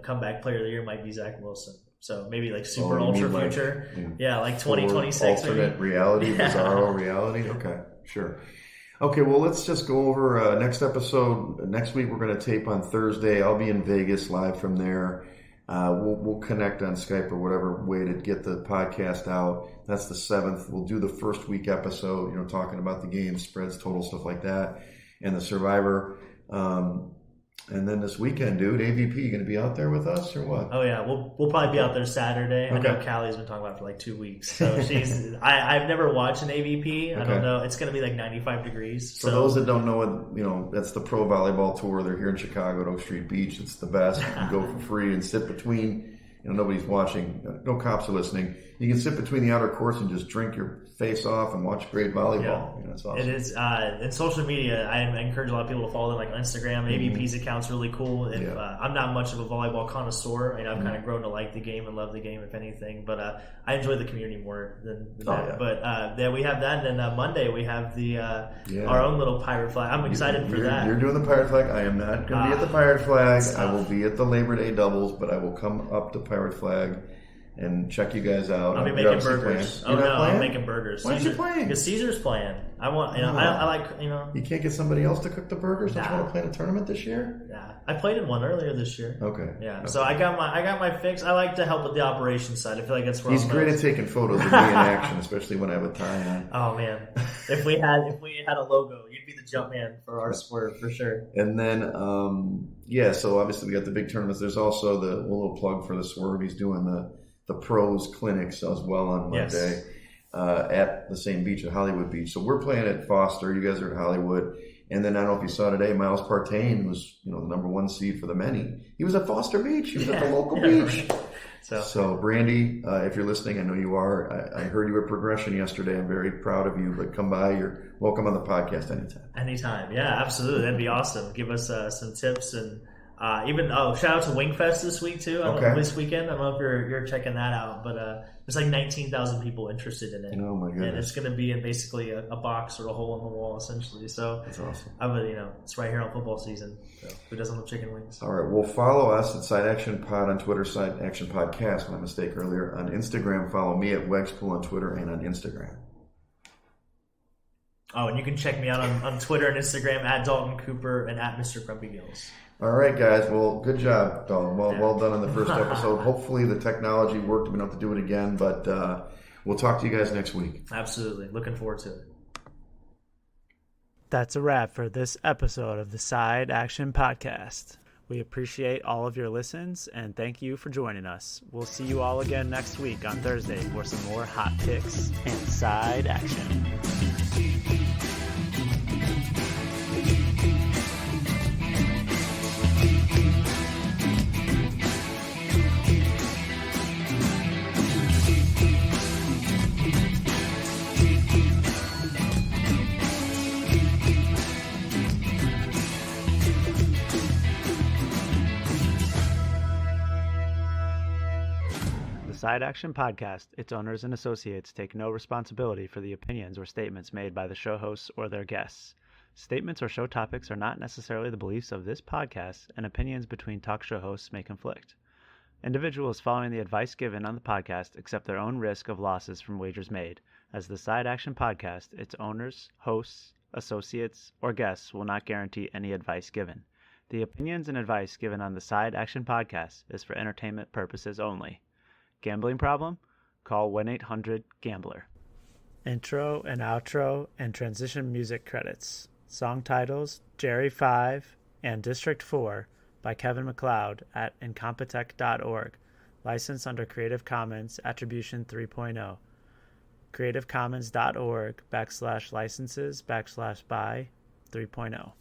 Speaker 3: comeback player of the year might be Zach Wilson. So maybe like super ultra future, like 2026.
Speaker 2: Alternate reality, bizarro reality. Okay, sure. Okay, well, let's just go over next episode. Next week we're going to tape on Thursday. I'll be in Vegas live from there. We'll connect on Skype or whatever way to get the podcast out. That's the 7th. We'll do the first week episode, talking about the game, spreads, total, stuff like that, and the Survivor. And then this weekend, dude, AVP, you going to be out there with us or what?
Speaker 3: Oh yeah, we'll probably be out there Saturday. I know
Speaker 2: Okay.
Speaker 3: Callie's been talking about it for like 2 weeks, so she's. I've never watched an AVP. I don't know. It's going to be like 95 degrees.
Speaker 2: For those that don't know what, that's the pro volleyball tour. They're here in Chicago at Oak Street Beach. It's the best. You can go for free and sit between. Nobody's watching. No cops are listening. You can sit between the outer courts and just drink your face off and watch great volleyball.
Speaker 3: Yeah.
Speaker 2: It's awesome.
Speaker 3: It is. In social media, I encourage a lot of people to follow them, like on Instagram. AVP's account's really cool. I'm not much of a volleyball connoisseur. I've kind of grown to like the game and love the game, if anything. But I enjoy the community more than that.
Speaker 2: Yeah.
Speaker 3: But we have that, and then Monday we have the our own little pirate flag. I'm excited for that.
Speaker 2: You're doing the pirate flag. I am not going to be at the pirate flag. I will be at the Labor Day doubles, but I will come up to pirate flag and check you guys out.
Speaker 3: I'll be making burgers. Oh no, I'm making burgers.
Speaker 2: Why aren't you playing?
Speaker 3: Because Caesar's playing. I want. I like.
Speaker 2: You can't get somebody else to cook the burgers. Don't you want to play in a tournament this year?
Speaker 3: Yeah, I played in one earlier this year.
Speaker 2: Okay.
Speaker 3: Yeah. Okay. So I got my fix. I like to help with the operations side. I feel like that's where
Speaker 2: he's great at taking photos of me in action, especially when I have a tie on.
Speaker 3: Oh man, if we had a logo, you'd be the jump man for our sport for sure.
Speaker 2: And then so obviously we got the big tournaments. There's also the little plug for the Swerve. He's doing the pros clinics as well on Monday at the same beach at Hollywood Beach. So we're playing at Foster. You guys are at Hollywood. And then I don't know if you saw today, Miles Partain was the number 1 seed for the many. He was at Foster Beach. He was at the local beach.
Speaker 3: Right.
Speaker 2: So Brandy, if you're listening, I know you are. I heard you were at Progression yesterday. I'm very proud of you. But come by. You're welcome on the podcast anytime.
Speaker 3: Anytime. Yeah, absolutely. That'd be awesome. Give us some tips and shout out to Wingfest this week too. This weekend. I don't know if you're checking that out, but there's like 19,000 people interested in it.
Speaker 2: Oh my goodness!
Speaker 3: And it's going to be in basically a box or a hole in the wall essentially. So
Speaker 2: that's awesome.
Speaker 3: It's right here on football season. So who doesn't love chicken wings?
Speaker 2: All right. Well, follow us at Side Action Pod on Twitter. Side Action Podcast. My mistake earlier. On Instagram, follow me at Wegs on Twitter and on Instagram.
Speaker 3: Oh, and you can check me out on Twitter and Instagram at Daulton Cooper and at Mr. Grumpy Gills.
Speaker 2: All right, guys. Well, good job, Dalton. Well done on the first episode. Hopefully the technology worked. We don't have to do it again, but we'll talk to you guys next week.
Speaker 3: Absolutely. Looking forward to it.
Speaker 1: That's a wrap for this episode of the Side Action Podcast. We appreciate all of your listens, and thank you for joining us. We'll see you all again next week on Thursday for some more hot picks and side action. Side Action Podcast, its owners and associates take no responsibility for the opinions or statements made by the show hosts or their guests. Statements or show topics are not necessarily the beliefs of this podcast, and opinions between talk show hosts may conflict. Individuals following the advice given on the podcast accept their own risk of losses from wagers made. As the Side Action Podcast, its owners, hosts, associates, or guests will not guarantee any advice given. The opinions and advice given on the Side Action Podcast is for entertainment purposes only. Gambling problem? Call 1-800-GAMBLER. Intro and outro and transition music credits. Song titles, Jerry 5 and District 4 by Kevin MacLeod at incompetech.org. Licensed under Creative Commons Attribution 3.0. creativecommons.org/licenses/by 3.0.